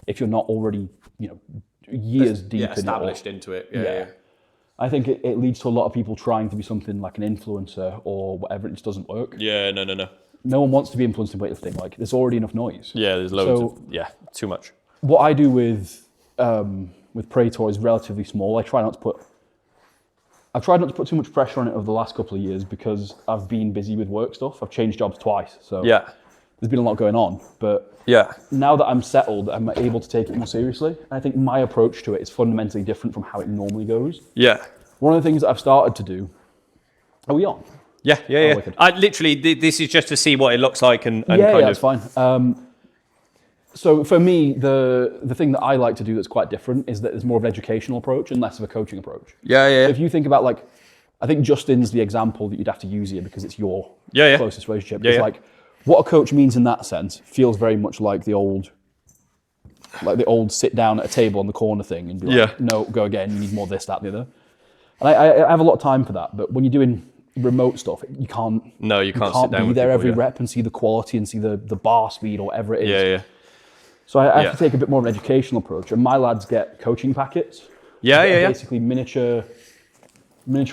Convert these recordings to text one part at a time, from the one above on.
if you're not already, years deep established into it. Yeah. I think it leads to a lot of people trying to be something like an influencer or whatever. It just doesn't work. Yeah, no. No one wants to be influenced in weightlifting. Like, there's already enough noise. Yeah, there's loads too much. What I do with Praetor is relatively small. I've tried not to put too much pressure on it over the last couple of years because I've been busy with work stuff. I've changed jobs twice, so there's been a lot going on. But now that I'm settled, I'm able to take it more seriously. And I think my approach to it is fundamentally different from how it normally goes. Yeah. One of the things that I've started to do. Are we on? Yeah. I literally, this is just to see what it looks like and kind of. That's fine. So for me, the thing that I like to do that's quite different is that there's more of an educational approach and less of a coaching approach. Yeah. So if you think about I think Justin's the example that you'd have to use here because it's your closest relationship. It's like what a coach means in that sense feels very much like the old sit down at a table on the corner thing and be like, no, go again. You need more this, that, and the other. And I have a lot of time for that. But when you're doing remote stuff, you can't. No, you can't sit down be there every rep and see the quality and see the bar speed or whatever it is. Yeah. So I have to take a bit more of an educational approach, and my lads get coaching packets. Basically miniature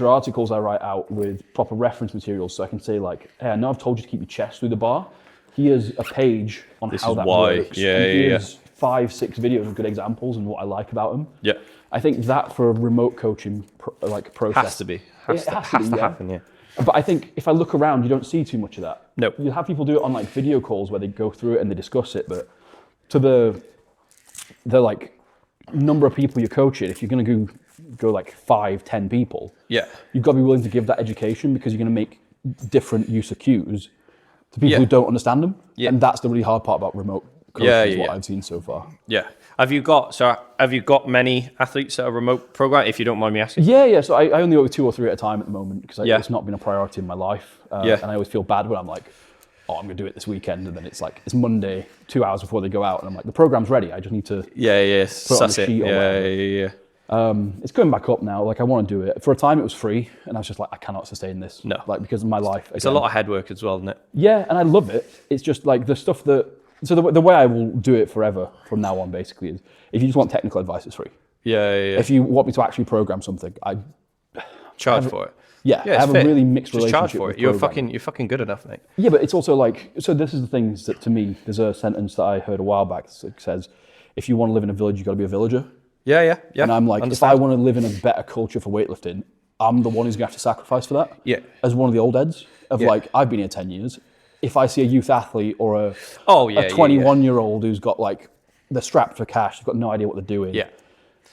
articles I write out with proper reference materials, so I can say like, hey, I know I've told you to keep your chest through the bar. Here's a page on how that works. Here's 5-6 videos of good examples and what I like about them. Yeah. I think that for a remote coaching process has to be. Has to happen. Yeah. But I think if I look around, you don't see too much of that. No. You have people do it on like video calls where they go through it and they discuss it, but to the like number of people you're coaching, if you're going to go like 5-10 people, you've got to be willing to give that education because you're going to make different use of cues to people who don't understand them. And that's the really hard part about remote coaching is what I've seen so far. Yeah. Have you got many athletes that are remote program, if you don't mind me asking? Yeah. So I only work with 2 or 3 at a time at the moment because it's not been a priority in my life. And I always feel bad when I'm like, oh, I'm going to do it this weekend. And then it's like, it's Monday, 2 hours before they go out. And I'm like, the program's ready. I just need to put it on the sheet or whatever. It's going back up now. Like, I want to do it. For a time, it was free. And I was just like, I cannot sustain this. No. Like, because of my life. It's a lot of head work as well, isn't it? Yeah, and I love it. It's just like the stuff that... So the way I will do it forever from now on, basically, is if you just want technical advice, it's free. Yeah. If you want me to actually program something, I... Charge for it. Yeah, I have a really mixed relationship charge for it. You're fucking good enough, mate. Yeah, but it's also like, so this is the things that to me, there's a sentence that I heard a while back that says, if you want to live in a village, you've got to be a villager. Yeah. And I'm like, if I want to live in a better culture for weightlifting, I'm the one who's going to have to sacrifice for that. Yeah. As one of the old heads of like, I've been here 10 years. If I see a youth athlete or a 21-year-old who's got like, they're strapped for cash, they've got no idea what they're doing. Yeah.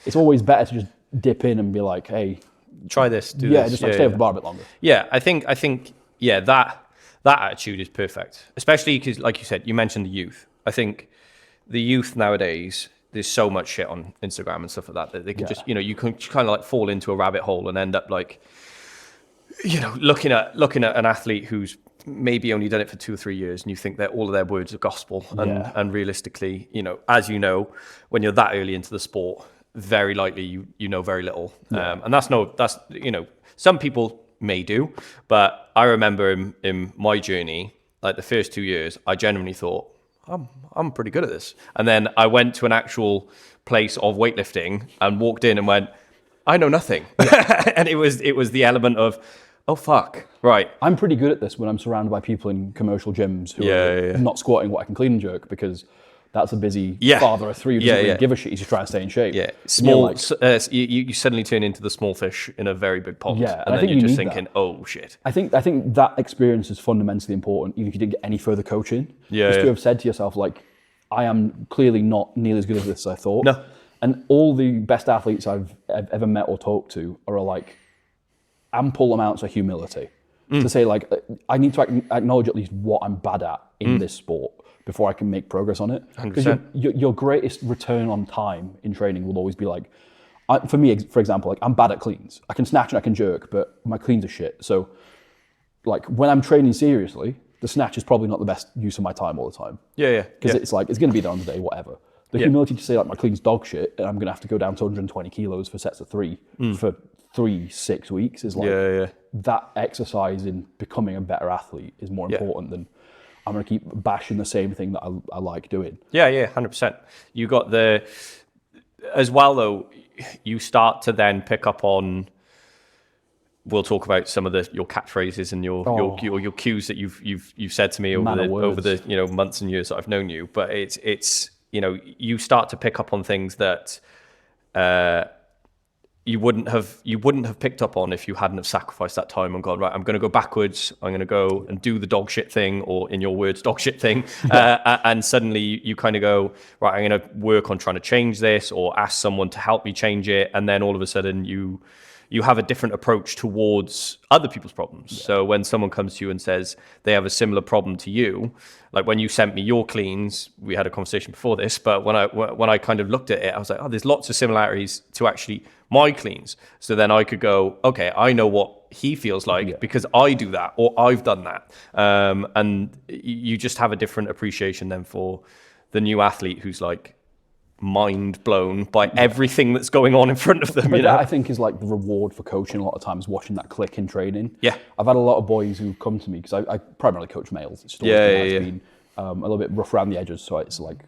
It's always better to just dip in and be like, hey, try this, do this. Yeah, just like stay with the bar a bit longer. Yeah, I think that attitude is perfect. Especially because, like you said, you mentioned the youth. I think the youth nowadays, there's so much shit on Instagram and stuff like that they can just, you can kind of like fall into a rabbit hole and end up like, looking at an athlete who's maybe only done it for 2 or 3 years, and you think that all of their words are gospel. And realistically, as you know, when you're that early into the sport, very likely you know very little. And that's some people may do, but I remember in my journey, like the first 2 years, I genuinely thought, I'm pretty good at this. And then I went to an actual place of weightlifting and walked in and went, I know nothing. And it was the element of, oh fuck, right. I'm pretty good at this when I'm surrounded by people in commercial gyms who are not squatting what I can clean and jerk, because that's a busy father of 3 who doesn't really give a shit. He's just trying to stay in shape. Yeah, small. You suddenly turn into the small fish in a very big pond. Yeah, and then you're just thinking, oh shit. I think that experience is fundamentally important, even if you didn't get any further coaching. Just to have said to yourself, like, I am clearly not nearly as good at this as I thought. No. And all the best athletes I've ever met or talked to are like ample amounts of humility to say, like, I need to acknowledge at least what I'm bad at in this sport before I can make progress on it. Because your greatest return on time in training will always be like, for me, for example, like, I'm bad at cleans. I can snatch and I can jerk, but my cleans are shit. So, like, when I'm training seriously, the snatch is probably not the best use of my time all the time. Because it's like, it's going to be done today, whatever. The humility to say, like, my clean's dog shit and I'm going to have to go down to 120 kilos for sets of 3 for 6 weeks is like, that exercise in becoming a better athlete is more important than I'm going to keep bashing the same thing that I like doing. Yeah, 100%. You got as well though, you start to then pick up on, we'll talk about some of your catchphrases and your cues that you've said to me over the months and years that I've known you. But it's you start to pick up on things that you wouldn't have picked up on if you hadn't have sacrificed that time and gone, right, I'm going to go backwards. I'm going to go and do the dog shit thing, or in your words, dog shit thing. And suddenly you kind of go, right, I'm going to work on trying to change this, or ask someone to help me change it. And then all of a sudden you have a different approach towards other people's problems. Yeah. So when someone comes to you and says they have a similar problem to you, like when you sent me your cleans, we had a conversation before this, but when I kind of looked at it, I was like, oh, there's lots of similarities to actually my cleans. So then I could go, okay, I know what he feels like because I do that, or I've done that. And you just have a different appreciation then for the new athlete who's like, mind blown by everything that's going on in front of them. But that I think is like the reward for coaching a lot of times, watching that click in training. Yeah. I've had a lot of boys who've come to me because I primarily coach males. It's always been a little bit rough around the edges, so it's like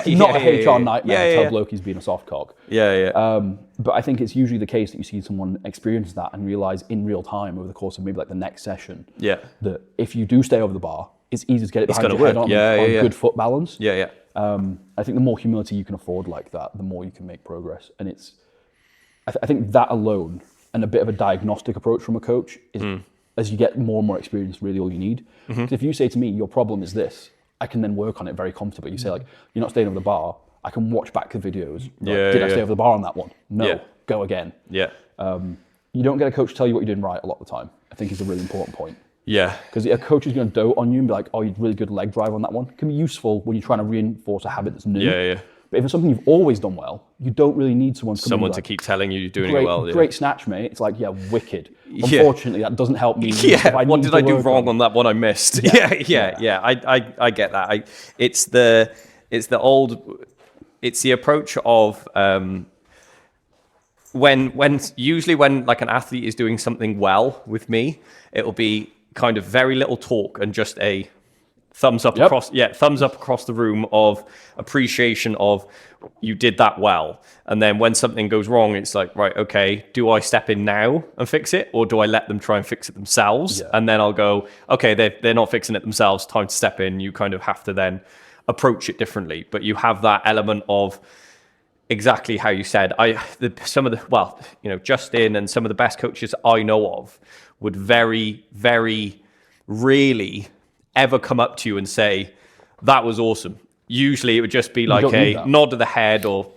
not a HR nightmare to tell bloke he's being a soft cock. But I think it's usually the case that you see someone experience that and realize in real time over the course of maybe like the next session that if you do stay over the bar, it's easy to get it behind your head on good foot balance. I think the more humility you can afford like that, the more you can make progress. And it's, I think that alone and a bit of a diagnostic approach from a coach is, as you get more and more experience, really all you need. Because if you say to me, your problem is this, I can then work on it very comfortably. You say like, you're not staying over the bar. I can watch back the videos. Like, did I stay over the bar on that one? No, go again. You don't get a coach to tell you what you're doing right a lot of the time, I think is a really important point. Because a coach is going to dote on you and be like, oh, you did really good leg drive on that one. It can be useful when you're trying to reinforce a habit that's new. But if it's something you've always done well, you don't really need someone to keep telling you you're doing it well. Great snatch, mate. It's like, wicked. Unfortunately, that doesn't help me. What did I do wrong on that one I missed? I get that. It's the approach of when like an athlete is doing something well with me, it'll be kind of very little talk and just a thumbs up across the room of appreciation of you did that well. And then when something goes wrong, it's like, right, okay, do I step in now and fix it, or do I let them try and fix it themselves? And then I'll go, okay, they're not fixing it themselves, time to step in. You kind of have to then approach it differently, but you have that element of exactly how you said. Justin and some of the best coaches I know of would very, very rarely ever come up to you and say, that was awesome. Usually it would just be like a nod of the head or,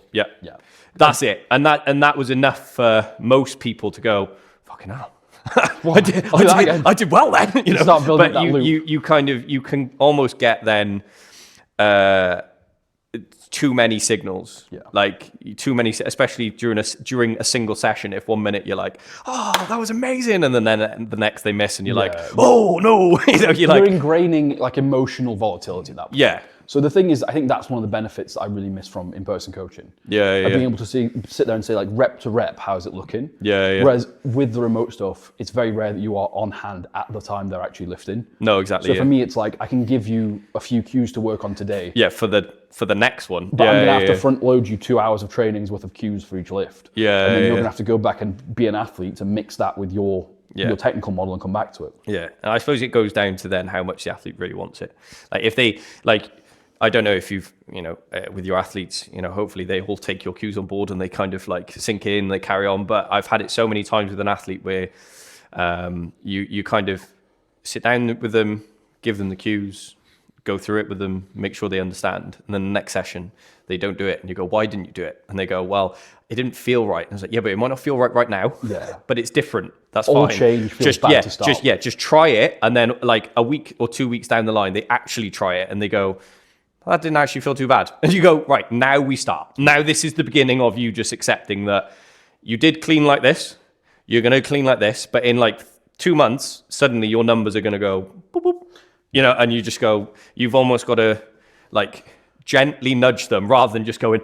that's it. And that was enough for most people to go, fucking hell. I did well then. But you can almost get then too many signals, like too many, especially during a single session. If 1 minute you're like, oh, that was amazing, and then the next they miss, and you're like, oh no, you're like ingraining like emotional volatility at that point. So the thing is, I think that's one of the benefits that I really miss from in-person coaching. Being able to sit there and say like rep to rep, how's it looking? Whereas with the remote stuff, it's very rare that you are on hand at the time they're actually lifting. No, exactly. So for me, it's like I can give you a few cues to work on today. For the next one. But I'm going to have to front load you 2 hours of training's worth of cues for each lift. And then you're going to have to go back and be an athlete to mix that with your technical model and come back to it. And I suppose it goes down to then how much the athlete really wants it. Like if they, like, I don't know if you've, with your athletes, hopefully they all take your cues on board and they kind of like sink in, they carry on. But I've had it so many times with an athlete where you kind of sit down with them, give them the cues, go through it with them, make sure they understand. And then the next session, they don't do it. And you go, why didn't you do it? And they go, well, it didn't feel right. And I was like, but it might not feel right now. But it's different. That's all fine. Change feels bad to start. Just try it. And then like a week or 2 weeks down the line, they actually try it and they go, well, that didn't actually feel too bad. And you go, right, now we start. Now this is the beginning of you just accepting that you did clean like this, you're going to clean like this, but in like 2 months, suddenly your numbers are going to go, boop, boop, and you just go, you've almost got to like gently nudge them rather than just going,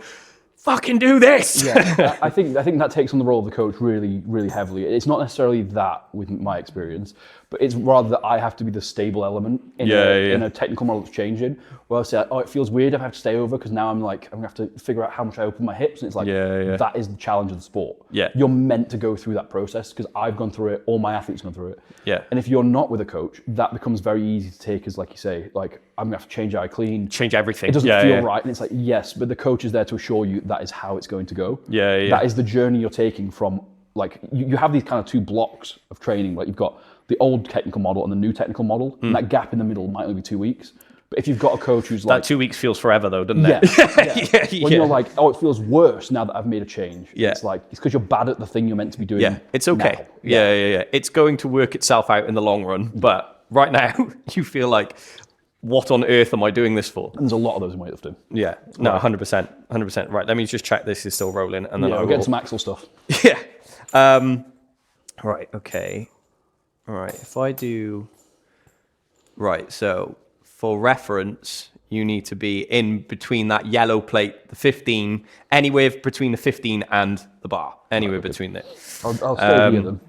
fucking do this. I think that takes on the role of the coach really, really heavily. It's not necessarily that with my experience, but it's rather that I have to be the stable element in a technical model that's changing. Where I say, oh, it feels weird if I have to stay over because now I'm gonna have to figure out how much I open my hips, and it's like that is the challenge of the sport. Yeah, you're meant to go through that process because I've gone through it. All my athletes have gone through it. Yeah, and if you're not with a coach, that becomes very easy to take as, like you say, like I'm gonna have to change how I clean, change everything. It doesn't feel right, and it's like yes, but the coach is there to assure you that is how it's going to go. That is the journey you're taking from. Like you have these kind of two blocks of training. Like you've got the old technical model and the new technical model, and that gap in the middle might only be 2 weeks. But if you've got a coach who's like... That 2 weeks feels forever though, doesn't it? When you're like, oh, it feels worse now that I've made a change. Yeah. It's like, it's because you're bad at the thing you're meant to be doing. Yeah, it's okay. Now. Yeah. It's going to work itself out in the long run. But right now, you feel like, what on earth am I doing this for? And there's a lot of those in weightlifting. Yeah, no, 100%. 100%. Right, let me just check this is still rolling. And then we'll get some axle stuff. Yeah. Right, okay. All right, if I do... Right, so for reference, you need to be in between that yellow plate, the 15, anywhere between the 15 and the bar. Anywhere between there. I'll stay here then.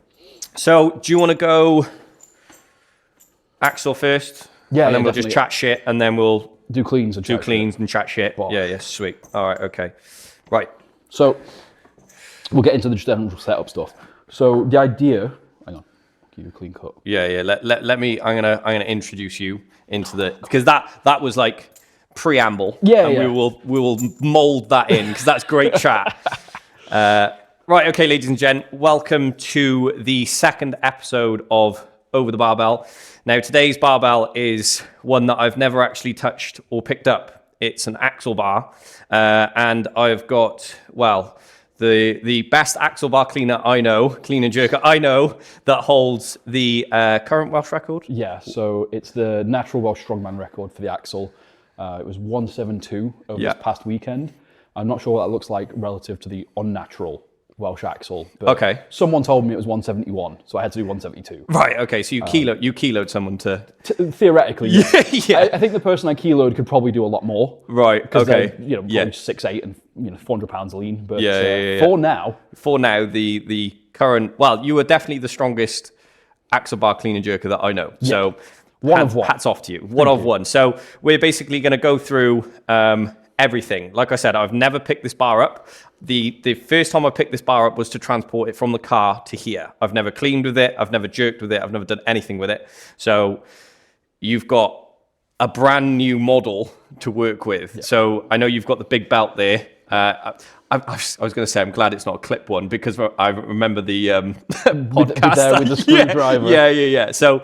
So, do you want to go axle first? Yeah, and then we'll just chat shit, and then we'll do cleans and chat shit. Boss. Yeah, sweet. All right, okay. Right. So, we'll get into the general setup stuff. So, the idea... Hang on. Give you a clean cut. Yeah. Let me. I'm gonna introduce you into the because that was like preamble. Yeah. We will mold that in because that's great chat. Right. Okay, ladies and gents, welcome to the second episode of Over the Barbell. Now today's barbell is one that I've never actually touched or picked up. It's an axle bar, and I've got the best axle bar cleaner I know, clean and jerker I know, that holds the current Welsh record. Yeah, so it's the natural Welsh strongman record for the axle. It was 172 over this past weekend. I'm not sure what that looks like relative to the unnatural Welsh axle. But someone told me it was 171, so I had to do 172. Right, okay, so you kiloed someone to... Theoretically, yeah. I think the person I kiloed could probably do a lot more. Right, okay. They're, probably 6'8" and 400 pounds lean. But For now, the current... Well, you are definitely the strongest axle bar clean and jerker that I know. Yeah. So hats off to you. One of one. So we're basically going to go through everything. Like I said, I've never picked this bar up. The first time I picked this bar up was to transport it from the car to here. I've never cleaned with it. I've never jerked with it. I've never done anything with it. So you've got a brand new model to work with. Yeah. So I know you've got the big belt there. I was going to say I'm glad it's not a clip one because I remember the podcast with the screwdriver. Yeah. So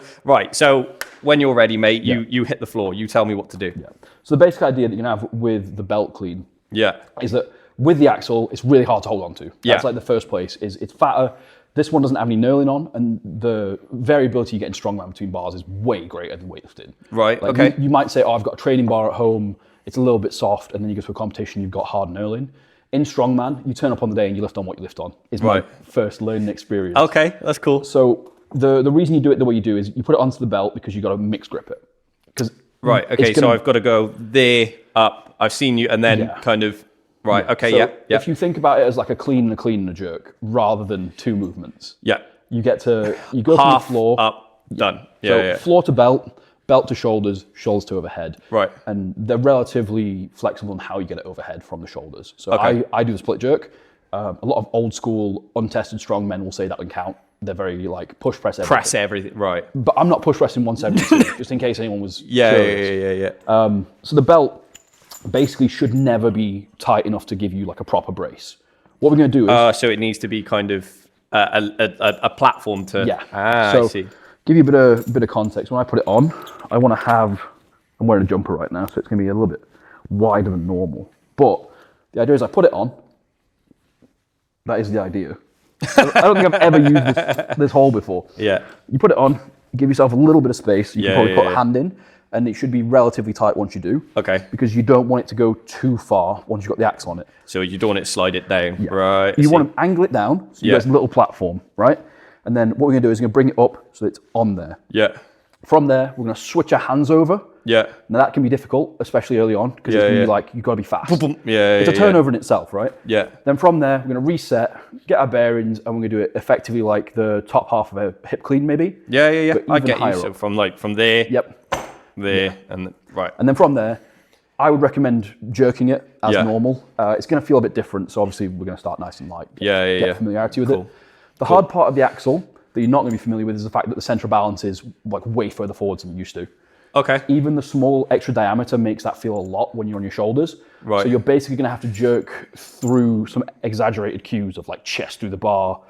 when you're ready, mate, you hit the floor. You tell me what to do. Yeah. So the basic idea that you can have with the belt clean, is that with the axle, it's really hard to hold on to. That's like the first place. Is it's fatter. This one doesn't have any knurling on, and the variability you get in strongman between bars is way greater than weightlifting. Right. Like okay. You might say, oh, I've got a training bar at home. It's a little bit soft, and then you go to a competition, you've got hard knurling. In strongman, you turn up on the day and you lift on what you lift on. Is my first learning experience. Okay, that's cool. So the reason you do it the way you do is you put it onto the belt because you've got to mix grip it. Right. Okay. So I've got to go there, up. I've seen you, and then kind of. Right. Okay. So yeah. If you think about it as like a clean and a jerk, rather than two movements. Yeah. You go from the floor up, done. Yeah. Floor to belt, belt to shoulders, shoulders to overhead. Right. And they're relatively flexible on how you get it overhead from the shoulders. So I do the split jerk. A lot of old school, untested strong men will say that would count. They're very like push press everything. Press everything, right. But I'm not push pressing 172, just in case anyone was curious. Yeah. So the belt basically should never be tight enough to give you like a proper brace. What we're going to do is... so it needs to be kind of a platform to... Yeah. I see. Give you a bit of context. When I put it on, I want to have... I'm wearing a jumper right now, so it's going to be a little bit wider than normal. But the idea is I put it on. That is the idea. I don't think I've ever used this hole before. Yeah. You put it on, give yourself a little bit of space. You can probably put a hand in, and it should be relatively tight once you do. Okay. Because you don't want it to go too far once you've got the axle on it. So you don't want it to slide it down. Yeah. Right. You want to angle it down, so you get a little platform, right? And then what we're going to do is we're going to bring it up so it's on there. Yeah. From there, we're going to switch our hands over Yeah. Now that can be difficult, especially early on, because it's going to be like, you've got to be fast. It's a turnover in itself, right? Yeah. Then from there, we're going to reset, get our bearings, and we're going to do it effectively like the top half of a hip clean, maybe. Yeah. But I even get you. higher So up. from there, Yep. there, and right. And then from there, I would recommend jerking it as normal. It's going to feel a bit different, so obviously we're going to start nice and light. Get familiarity with it. The hard part of the axle that you're not going to be familiar with is the fact that the central balance is like way further forwards than you used to. Okay. Even the small extra diameter makes that feel a lot when you're on your shoulders. Right. So you're basically going to have to jerk through some exaggerated cues of like chest through the bar,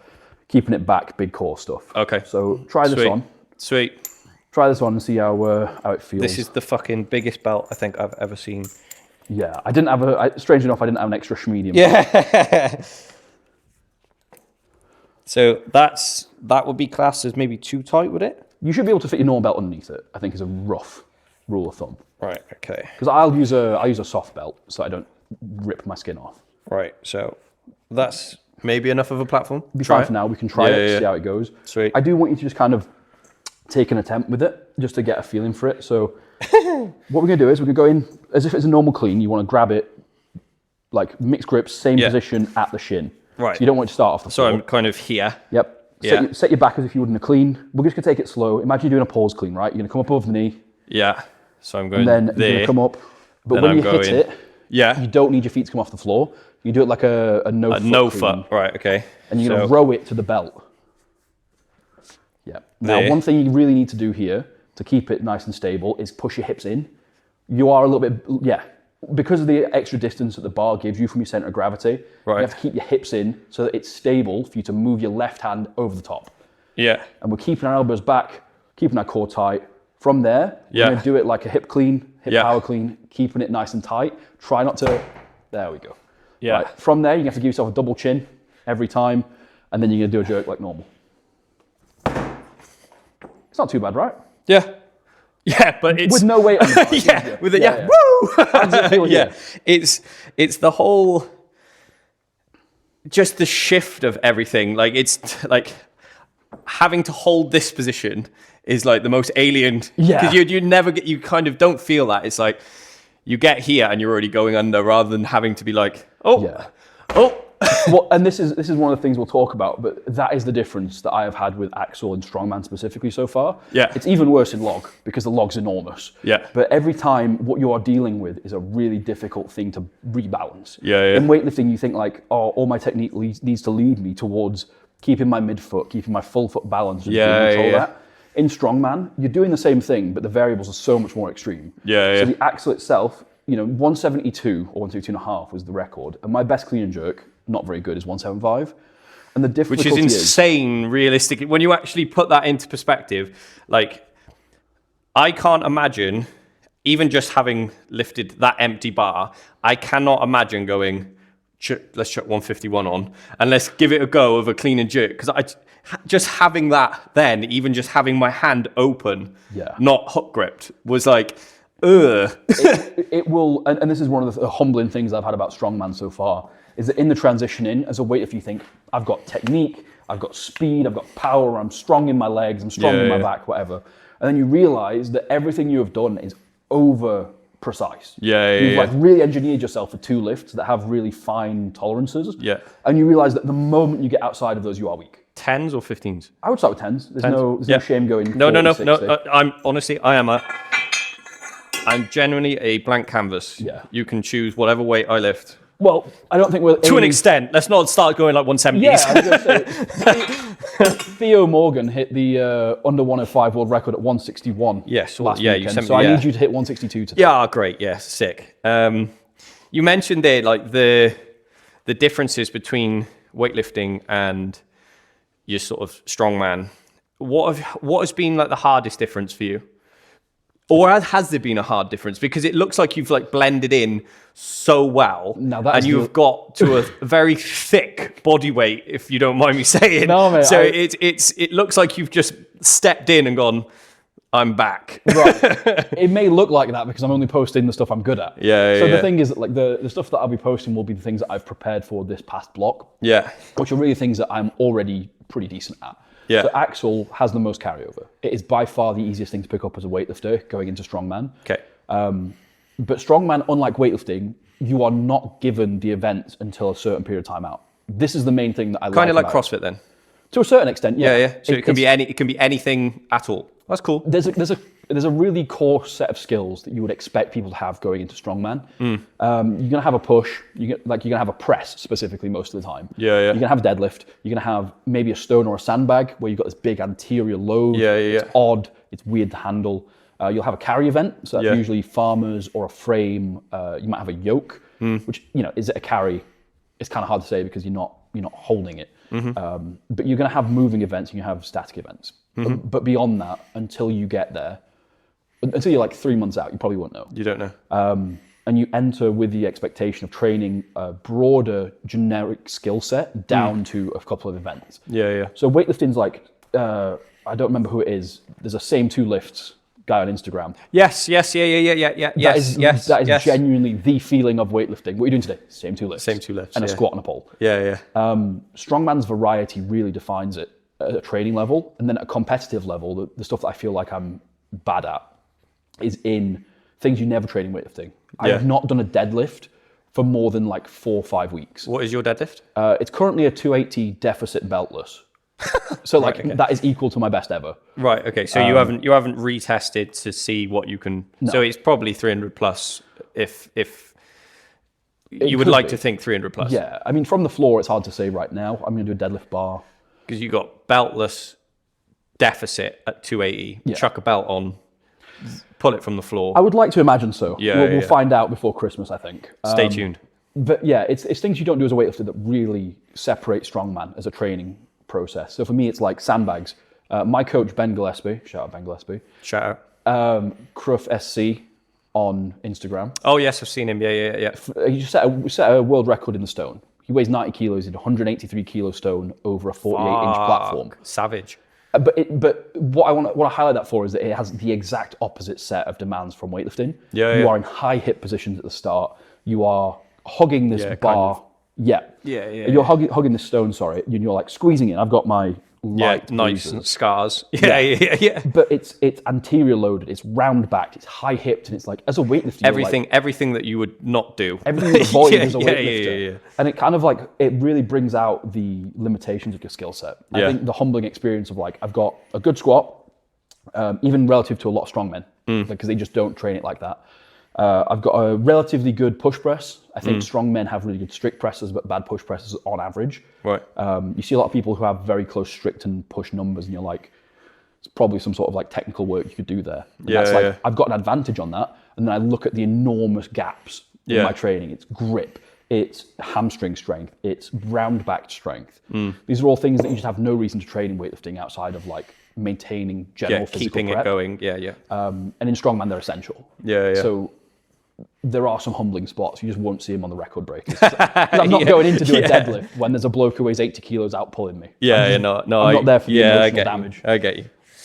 keeping it back, big core stuff. Okay. So try this on. Sweet. Try this on and see how it feels. This is the fucking biggest belt I think I've ever seen. Yeah, I didn't have strange enough, I didn't have an extra medium. Yeah. So that would be classed as maybe too tight, would it? You should be able to fit your normal belt underneath it, I think is a rough rule of thumb. Right, okay. Because I'll use a soft belt so I don't rip my skin off. Right, so that's maybe enough of a platform. Be fine for now, we can try it, see how it goes. Sweet. I do want you to just kind of take an attempt with it, just to get a feeling for it. So what we're gonna do is we're gonna go in, as if it's a normal clean, you wanna grab it, like mixed grips, same position at the shin. Right. So you don't want to start off the floor. So I'm kind of here. Yep. Set your back as if you would in a clean. We're just going to take it slow. Imagine you're doing a pause clean, right? You're going to come up above the knee. Yeah. So I'm going and then there. You're going to come up. But when you hit it, you don't need your feet to come off the floor. You do it like a no foot. Right, okay. And you're going to row it to the belt. Yeah. Now, one thing you really need to do here to keep it nice and stable is push your hips in. You are a little bit, because of the extra distance that the bar gives you from your center of gravity, you have to keep your hips in so that it's stable for you to move your left hand over the top. Yeah. And we're keeping our elbows back, keeping our core tight. From there, we're going to do it like a hip clean, power clean, keeping it nice and tight. Try not to, there we go. Yeah. Right. From there, you have to give yourself a double chin every time, and then you're going to do a jerk like normal. It's not too bad, right? Yeah. Yeah, but it's... With no weight on the bar. With it, woo! How does it feel here? It's the whole... Just the shift of everything. Like, it's like... Having to hold this position is like the most alien... Because you never get... You kind of don't feel that. It's like, you get here and you're already going under rather than having to be like, oh. Well, and this is one of the things we'll talk about, but that is the difference that I have had with Axel and Strongman specifically so far. Yeah. It's even worse in log because the log's enormous. Yeah. But every time what you are dealing with is a really difficult thing to rebalance. Yeah. In weightlifting, you think like, oh, all my technique needs to lead me towards keeping my midfoot, keeping my full foot balance. That. In Strongman, you're doing the same thing, but the variables are so much more extreme. So the Axel itself, 172 or 172.5 was the record, and my best clean and jerk, not very good, is 175. And the difficulty which is insane, realistically. When you actually put that into perspective, like, I can't imagine, even just having lifted that empty bar, I cannot imagine going, let's chuck 151 on, and let's give it a go of a clean and jerk. Because just having that then, even just having my hand open, not hook gripped, was like, ugh. It will, and this is one of the humbling things I've had about Strongman so far, is that in the transition in, as a weightlifter, you think, I've got technique, I've got speed, I've got power, I'm strong in my legs, I'm strong in my back, whatever. And then you realize that everything you have done is over precise. You've like really engineered yourself for two lifts that have really fine tolerances. And you realize that the moment you get outside of those, you are weak. 10s or 15s? I would start with 10s. There's no shame going. No. I'm genuinely a blank canvas. You can choose whatever weight I lift. Well, I don't think we're... To an extent. Let's not start going like 170s. Yeah, I was going to say, Theo Morgan hit the under 105 world record at 161 last weekend. You sent me, so I need you to hit 162 today. Yeah, great. Yeah, sick. You mentioned there like the differences between weightlifting and your sort of strongman. What has been like the hardest difference for you? Or has there been a hard difference? Because it looks like you've like blended in so well, and you've got to a very thick body weight, if you don't mind me saying. No, mate, so it looks like you've just stepped in and gone, I'm back. Right. It may look like that because I'm only posting the stuff I'm good at. So the thing is that like the stuff that I'll be posting will be the things that I've prepared for this past block. Which are really things that I'm already pretty decent at. Yeah. So axle has the most carryover. It is by far the easiest thing to pick up as a weightlifter going into strongman. Okay. But strongman, unlike weightlifting, you are not given the events until a certain period of time out. This is the main thing that I Kind of like about CrossFit then. to a certain extent, yeah. Yeah. So it can be anything at all. That's cool. There's a really core set of skills that you would expect people to have going into strongman. You're gonna have a push. You're gonna have a press specifically most of the time. Yeah. You're gonna have a deadlift. You're gonna have maybe a stone or a sandbag where you've got this big anterior load. Yeah. It's odd. It's weird to handle. You'll have a carry event, so that's usually farmers or a frame. You might have a yoke, which is it a carry? It's kind of hard to say because you're not holding it. But you're going to have moving events and you have static events. But beyond that, until you get there, until you're like 3 months out, you probably won't know. You don't know. And you enter with the expectation of training a broader generic skill set down to a couple of events. Yeah. So weightlifting's like, I don't remember who it is. There's a same two lifts guy on Instagram. Yes. Yeah. That is genuinely the feeling of weightlifting. What are you doing today? Same two lifts. And a squat and a pull. Yeah. Strongman's variety really defines it at a training level. And then at a competitive level, the stuff that I feel like I'm bad at is in things you never train in weightlifting. I have not done a deadlift for more than like 4 or 5 weeks. What is your deadlift? It's currently a 280 deficit beltless. So that is equal to my best ever. Right. Okay. So you haven't retested to see what you can. No. So it's probably 300 plus. If you would like to think 300 plus. Yeah. I mean, from the floor, it's hard to say right now. I'm going to do a deadlift bar because you got beltless deficit at 280. Yeah. Chuck a belt on, pull it from the floor. I would like to imagine so. Yeah. We'll find out before Christmas, I think. Stay tuned. But yeah, it's things you don't do as a weightlifter that really separate strongman as a training process. So for me, it's like sandbags. My coach, Ben Gillespie, shout out Ben Gillespie. Shout out. Cruff SC on Instagram. Oh yes, I've seen him. Yeah. He just set a world record in the stone. He weighs 90 kilos, did 183 kilo stone over a 48-inch platform. Savage. But what I highlight that for is that it has the exact opposite set of demands from weightlifting. You are in high hip positions at the start. You are hugging this bar. Kind of. Yeah. You're hugging this stone, and you're like squeezing it. I've got my light nice bruises. Scars. Yeah. But it's anterior loaded, it's round backed, it's high hipped, and it's like as a weightlifter, everything that you would not do. Everything you avoid as a weightlifter. Yeah. And it kind of like it really brings out the limitations of your skill set. I think the humbling experience of like I've got a good squat, even relative to a lot of strongmen, because they just don't train it like that. I've got a relatively good push press. I think strong men have really good strict presses, but bad push presses on average. Right. You see a lot of people who have very close strict and push numbers, and you're like, it's probably some sort of like technical work you could do there. And I've got an advantage on that. And then I look at the enormous gaps in my training. It's grip, it's hamstring strength, it's round back strength. These are all things that you just have no reason to train in weightlifting outside of like maintaining general physical keeping prep. It going. And in strongman, they're essential. So there are some humbling spots. You just won't see them on the record breakers. I'm not going in to do a deadlift when there's a bloke who weighs 80 kilos out pulling me. I'm not there for the emotional damage. I get you.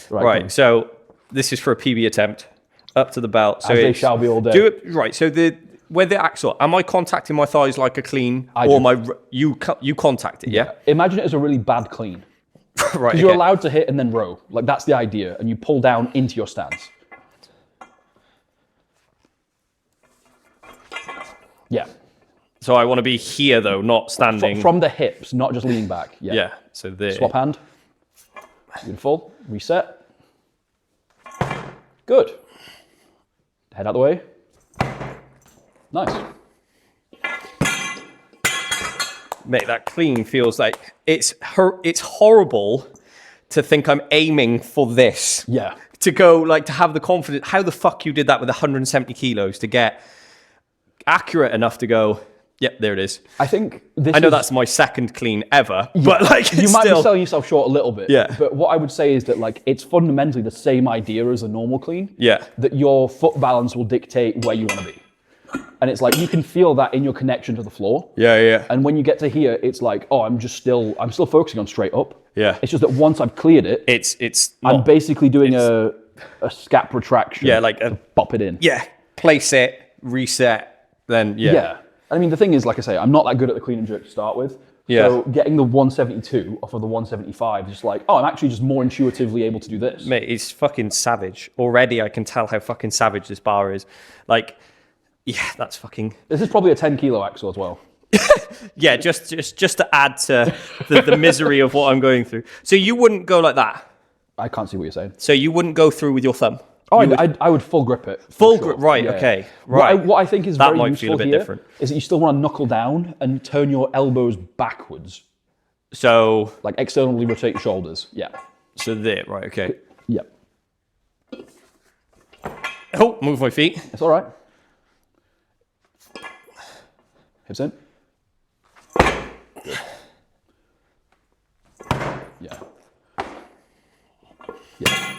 Right. So this is for a PB attempt up to the belt. So as they shall be all day. Right. So where the axle, am I contacting my thighs like a clean, you contact it? Yeah. Imagine it as a really bad clean. Right. Because you're allowed to hit and then row. Like that's the idea, and you pull down into your stance. Yeah. So I want to be here though, not standing. From the hips, not just leaning back. Yeah. So there. Swap hand. Beautiful. Reset. Good. Head out the way. Nice. Mate, that clean feels like it's horrible to think I'm aiming for this. Yeah. To go like to have the confidence. How the fuck you did that with 170 kilos to get accurate enough to go, yep, there it is. I think I know that's my second clean ever, but like you might be selling yourself short a little bit. Yeah. But what I would say is that like it's fundamentally the same idea as a normal clean. Yeah. That your foot balance will dictate where you want to be. And it's like you can feel that in your connection to the floor. Yeah. And when you get to here, it's like, oh, I'm still focusing on straight up. Yeah. It's just that once I've cleared it, I'm basically doing a scap retraction. Yeah, like to pop it in. Yeah. Place it, reset. Then Yeah. I mean, the thing is, like I say, I'm not that good at the clean and jerk to start with. Yeah. So getting the 172 off of the 175 is just like, oh, I'm actually just more intuitively able to do this. Mate, it's fucking savage. Already I can tell how fucking savage this bar is. Like, yeah, that's fucking... This is probably a 10 kilo axle as well. Yeah, just to add to the misery of what I'm going through. So you wouldn't go like that? I can't see what you're saying. So you wouldn't go through with your thumb? Oh, I would full grip it. Full grip, right, okay. Right. What I think is that very might useful feel a bit here different. is that you still want to knuckle down and turn your elbows backwards. So... Like externally rotate your shoulders. Yeah. So there, right, okay. Yeah. Oh, move my feet. It's all right. Hips in. Good. Yeah. Yeah.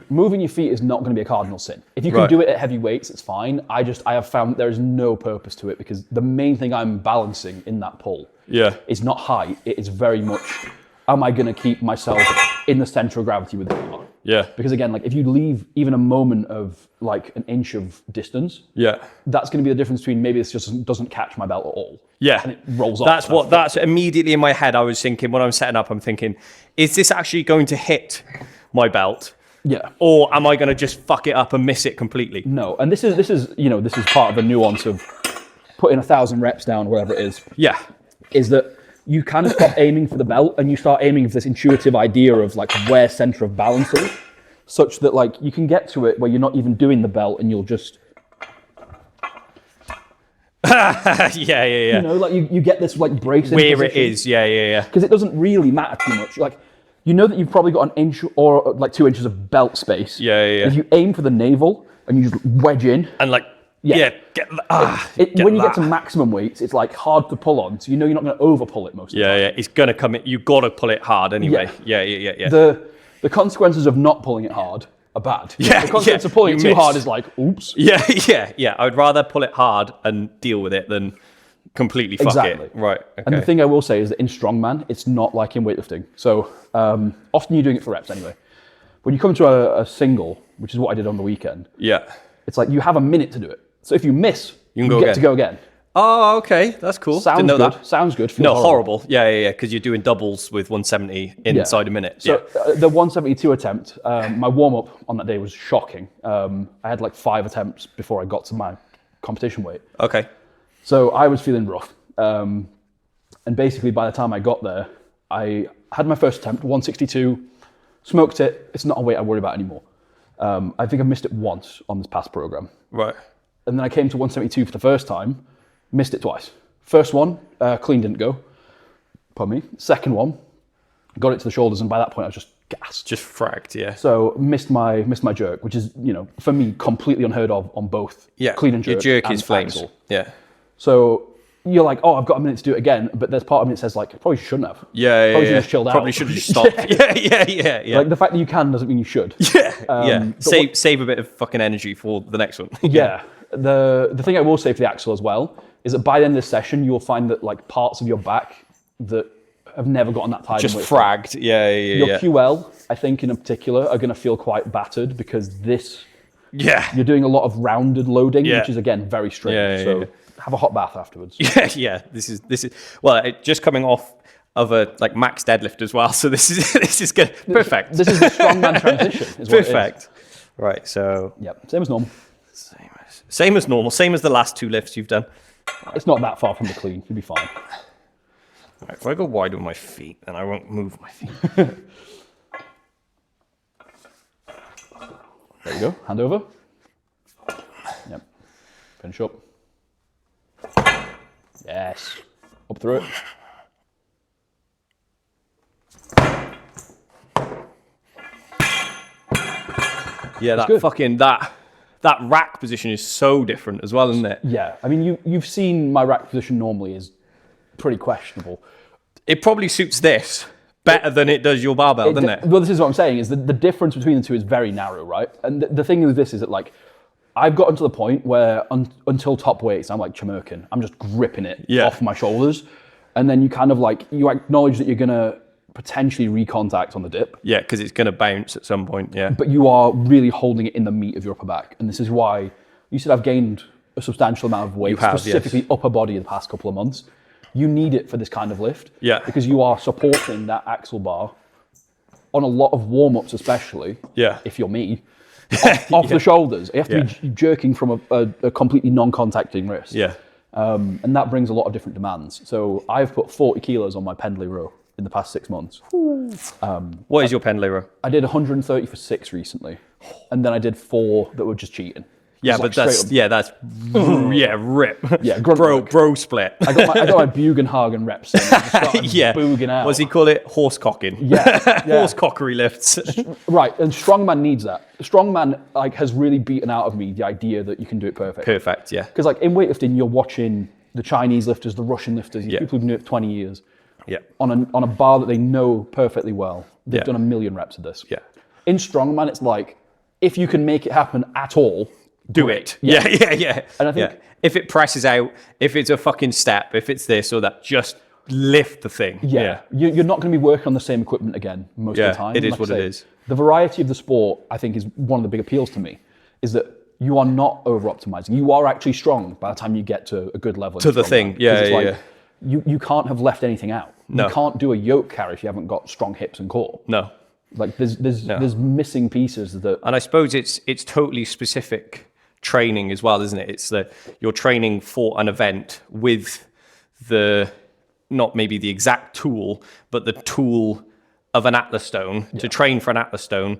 Moving your feet is not going to be a cardinal sin. If you can do it at heavy weights, it's fine. I have found there is no purpose to it because the main thing I'm balancing in that pull is not height. It is very much, am I going to keep myself in the center of gravity with the bar? Yeah. Because again, like if you leave even a moment of like an inch of distance, that's going to be the difference between maybe this just doesn't catch my belt at all. Yeah. And it rolls off. That's immediately in my head. I was thinking when I'm setting up, I'm thinking, is this actually going to hit my belt? Yeah. Or am I going to just fuck it up and miss it completely? No. And this is part of the nuance of putting 1,000 reps down, whatever it is. Yeah. Is that you kind of stop aiming for the belt and you start aiming for this intuitive idea of like where center of balance is, such that like you can get to it where you're not even doing the belt and you'll just... yeah. You know, like you get this like bracing where position. it is, yeah. Because it doesn't really matter too much. Like, you know that you've probably got an inch or like 2 inches of belt space. Yeah. If you aim for the navel and you just wedge in. And like, when you get to maximum weights, it's like hard to pull on. So you know you're not going to over pull it most of the time. Yeah. It's going to come in. You've got to pull it hard anyway. Yeah. The consequences of not pulling it hard are bad. Yeah. The consequence of pulling it too hard is like, oops. Yeah. I'd rather pull it hard and deal with it than completely fuck it. Right. Okay. And the thing I will say is that in strongman, it's not like in weightlifting. So often you're doing it for reps anyway. When you come to a single, which is what I did on the weekend, it's like you have a minute to do it. So if you miss, you get to go again. Oh, okay. That's cool. Sounds Didn't know good. that. Sounds good. No, horrible. Yeah. Because you're doing doubles with 170 inside a minute. So the 172 attempt, my warm-up on that day was shocking. I had like 5 attempts before I got to my competition weight. Okay. So I was feeling rough. And basically by the time I got there, I had my first attempt, 162, smoked it. It's not a weight I worry about anymore. I think I've missed it once on this past program. Right. And then I came to 172 for the first time, missed it twice. First one, clean didn't go. Pardon me. Second one, got it to the shoulders, and by that point I was just gassed. Just fragged, yeah. So missed my jerk, which is, for me, completely unheard of on both clean and jerk. Your jerk and is flames. axle. Yeah. So you're like, oh, I've got a minute to do it again, but there's part of me that says like, I probably shouldn't have. Probably should have chilled out. Probably should have just stopped. Yeah. Like the fact that you can doesn't mean you should. Yeah. Save a bit of fucking energy for the next one. Yeah. The thing I will say for the axle as well is that by the end of this session, you will find that like parts of your back that have never gotten that tired. Just fragged. Yeah. Your QL, I think in particular, are going to feel quite battered because you're doing a lot of rounded loading, which is again very strange. Have a hot bath afterwards. Yeah. This is just coming off of a like max deadlift as well. So this is good. Perfect. This is the strongman transition. Is what perfect. It is. Right. So same as normal. Same as normal. Same as the last 2 lifts you've done. It's not that far from the clean. You'll be fine. Right, if I go wide with my feet, then I won't move my feet. There you go. Hand over. Yep. Finish up. Yes. Up through it. Yeah, that rack position is so different as well, isn't it? Yeah. I mean, you've seen my rack position normally is pretty questionable. It probably suits this better than it does your barbell, doesn't it? Well, this is what I'm saying, is the difference between the two is very narrow, right? And the thing with this is that, like, I've gotten to the point where until top weights, I'm like Chamurkin. I'm just gripping it off my shoulders. And then you kind of like, you acknowledge that you're going to potentially recontact on the dip. Yeah, because it's going to bounce at some point, yeah. But you are really holding it in the meat of your upper back. And this is why you said I've gained a substantial amount of weight, specifically upper body in the past couple of months. you need it for this kind of lift. Yeah. Because you are supporting that axle bar on a lot of warm-ups, especially. Yeah. If you're me, off the shoulders. You have to be jerking from a completely non-contacting wrist. Yeah. And that brings a lot of different demands. So I've put 40 kilos on my pendlay row in the past 6 months. What is your pendlay row? I did 130 for 6 recently, and then I did 4 that were just cheating. Yeah, but that's rip. Yeah, grunt work. bro split. I got my Bugenhagen reps in. I just started booging out. What does he call it? Horse cocking. Yeah. Horse cockery lifts. Right, and strongman needs that. Strongman has really beaten out of me the idea that you can do it perfect. Perfect, yeah. Because in weightlifting, you're watching the Chinese lifters, the Russian lifters, people who've been doing it for 20 years. Yeah. On a bar that they know perfectly well. They've done 1 million reps of this. Yeah. In strongman, it's like, if you can make it happen at all, do it. Yeah. And I think if it presses out, if it's a fucking step, if it's this or that, just lift the thing. Yeah. You're not going to be working on the same equipment again most of the time. It is what it is. The variety of the sport, I think, is one of the big appeals to me, is that you are not over-optimizing. You are actually strong by the time you get to a good level. To the thing. Yeah. You can't have left anything out. No. You can't do a yoke carry if you haven't got strong hips and core. No. There's missing pieces that. And I suppose it's totally specific training as well, isn't it? It's that you're training for an event with not maybe the exact tool, but the tool of an Atlas stone. To train for an Atlas stone,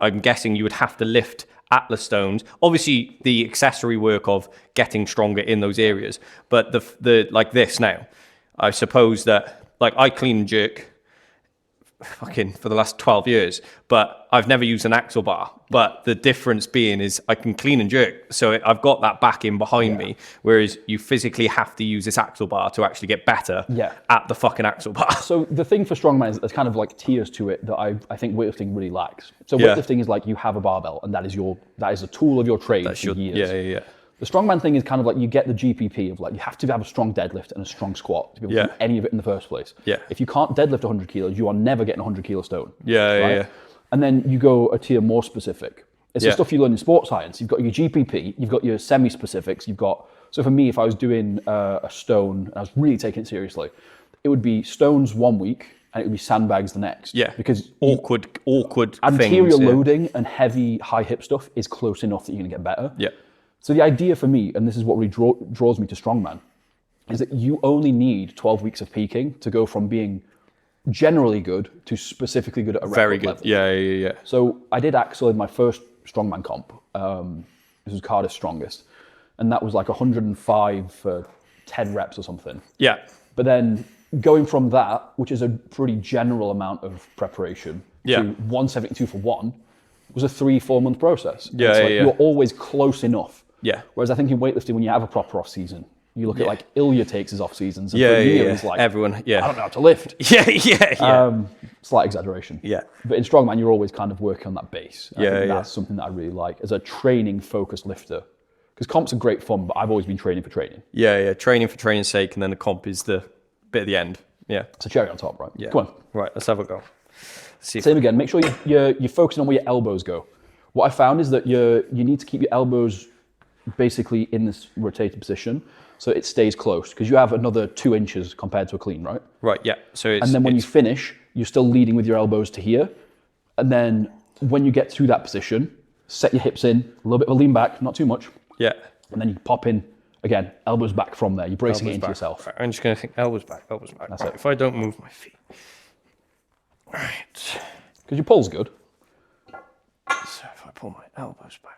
I'm guessing you would have to lift Atlas stones. Obviously, the accessory work of getting stronger in those areas, but the like this now, I suppose that I clean and jerk fucking for the last 12 years, but I've never used an axle bar. But the difference being is I can clean and jerk, so I've got that back in behind me, whereas you physically have to use this axle bar to actually get better at the fucking axle bar. So the thing for strongman is that there's kind of tiers to it that I think weightlifting really lacks. So weightlifting is you have a barbell, and that is a tool of your trade for years. Yeah. The strongman thing is kind of you get the GPP of you have to have a strong deadlift and a strong squat to be able to do any of it in the first place. Yeah. If you can't deadlift 100 kilos, you are never getting a 100 kilo stone. Yeah. And then you go a tier more specific. It's the stuff you learn in sports science. You've got your GPP, you've got your semi-specifics, so for me, if I was doing a stone, and I was really taking it seriously, it would be stones 1 week, and it would be sandbags the next. Yeah. Because awkward anterior things, loading and heavy high hip stuff is close enough that you're gonna get better. Yeah. So the idea for me, and this is what really draws me to strongman, is that you only need 12 weeks of peaking to go from being generally good to specifically good at a very record good level. Yeah. So I did axle in my first strongman comp. This was Cardiff's strongest, and that was 105 for 10 reps or something. Yeah. But then going from that, which is a pretty general amount of preparation, to 172 for 1 was a 3-4 month process. You're always close enough. Yeah. Whereas I think in weightlifting, when you have a proper off season, you look at Ilya takes his off seasons. And for a year, he's everyone. I don't know how to lift. Yeah. Slight exaggeration. Yeah. But in strongman, you're always kind of working on that base. I think Yeah. that's something that I really like as a training focused lifter. Because comps are great fun, but I've always been training for training. Yeah. Training for training's sake, and then the comp is the bit at the end. Yeah. It's a cherry on top, right? Yeah. Come on. Right. Let's have a go. Same again. Make sure you're focusing on where your elbows go. What I found is that you need to keep your elbows basically in this rotated position so it stays close, because you have another 2 inches compared to a clean, right? Right. Yeah. So and then when you finish, you're still leading with your elbows to here. And then when you get to that position, set your hips in, a little bit of a lean back, not too much. Yeah. And then you pop in again, elbows back from there. You're bracing elbows it into back. yourself. Right, I'm just going to think elbows back. That's right. it. If I don't move my feet. Right. Because your pull's good. So if I pull my elbows back.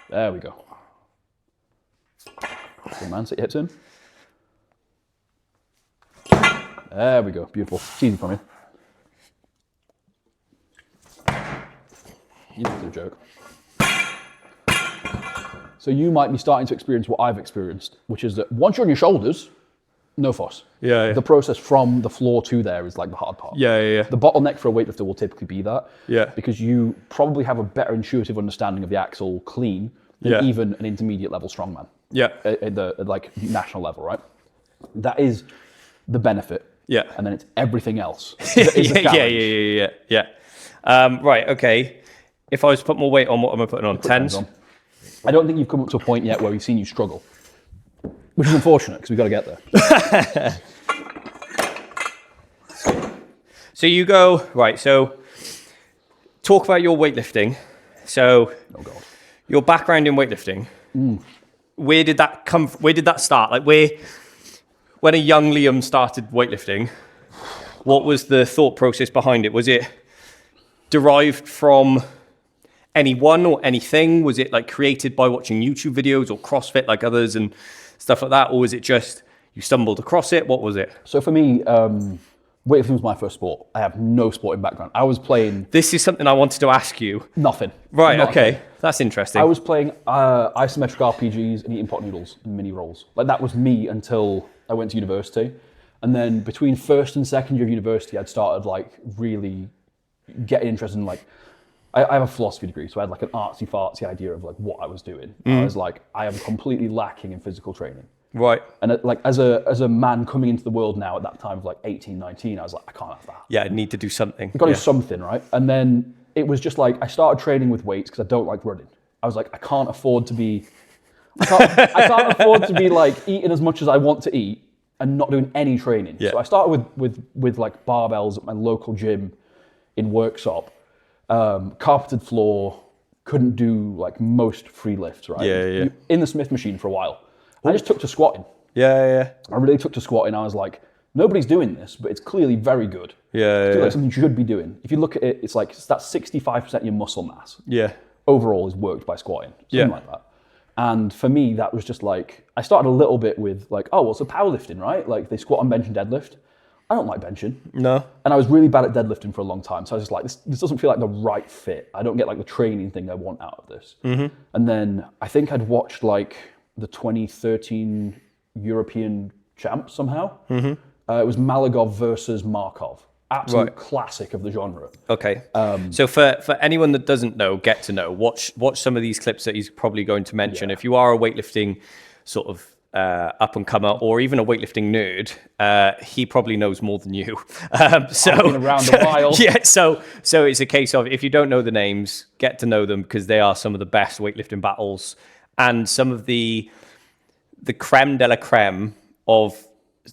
There we go. Good man, set your hips in. There we go, beautiful. It's easy for me. You did a joke. So you might be starting to experience what I've experienced, which is that once you're on your shoulders, no fuss. Yeah. The process from the floor to there is the hard part. Yeah. The bottleneck for a weightlifter will typically be that. Yeah. Because you probably have a better intuitive understanding of the axle clean than even an intermediate level strongman. Yeah. At the national level, right? That is the benefit. Yeah. And then it's everything else. That is the challenge. Yeah. Right. Okay. If I was to put more weight on, what am I putting on? Tens? I don't think you've come up to a point yet where we've seen you struggle. Which is unfortunate because we've got to get there. So you go, right, so talk about your weightlifting. So your background in weightlifting, where did that come from? Where did that start? Like when a young Liam started weightlifting, what was the thought process behind it? Was it derived from anyone or anything? Was it like created by watching YouTube videos or CrossFit like others and stuff like that? Or was it just you stumbled across it? What was it? So for me, weightlifting was my first sport. I have no sporting background. I was playing... This is something I wanted to ask you. Nothing. Right, Nothing. okay. That's interesting. I was playing isometric RPGs and eating pot noodles and mini rolls. Like that was me until I went to university. And then between first and second year of university, I'd started like really getting interested in like, I have a philosophy degree, so I had like an artsy-fartsy idea of like what I was doing. I was like, I am completely lacking in physical training. Right. And like as a man coming into the world now at that time of like 18, 19, I was like, I can't have that. Yeah, I need to do something. I've got to do something, right? And then it was just like, I started training with weights because I don't like running. I was like, I can't afford to be like eating as much as I want to eat and not doing any training. Yeah. So I started with like barbells at my local gym in workshop, carpeted floor, couldn't do like most free lifts, right? Yeah. In the Smith machine for a while. I just took to squatting. Yeah. I really took to squatting. I was like, nobody's doing this, but it's clearly very good. Yeah. Like something you should be doing. If you look at it, it's like that's 65% of your muscle mass. Yeah. Overall is worked by squatting, something like that. And for me, that was just like, I started a little bit with like, oh, well, so powerlifting, right? Like they squat on bench and deadlift. I don't like benching. No. And I was really bad at deadlifting for a long time. So I was just like, this doesn't feel like the right fit. I don't get like the training thing I want out of this. Mm-hmm. And then I think I'd watched like the 2013 European champs somehow. Mm-hmm. It was Malagov versus Markov. Absolute classic of the genre. Okay. So for anyone that doesn't know, get to know, watch some of these clips that he's probably going to mention. If you are a weightlifting sort of up and comer or even a weightlifting nerd, he probably knows more than you. So I've been around a while. Yeah. So it's a case of if you don't know the names, get to know them because they are some of the best weightlifting battles and some of the creme de la creme of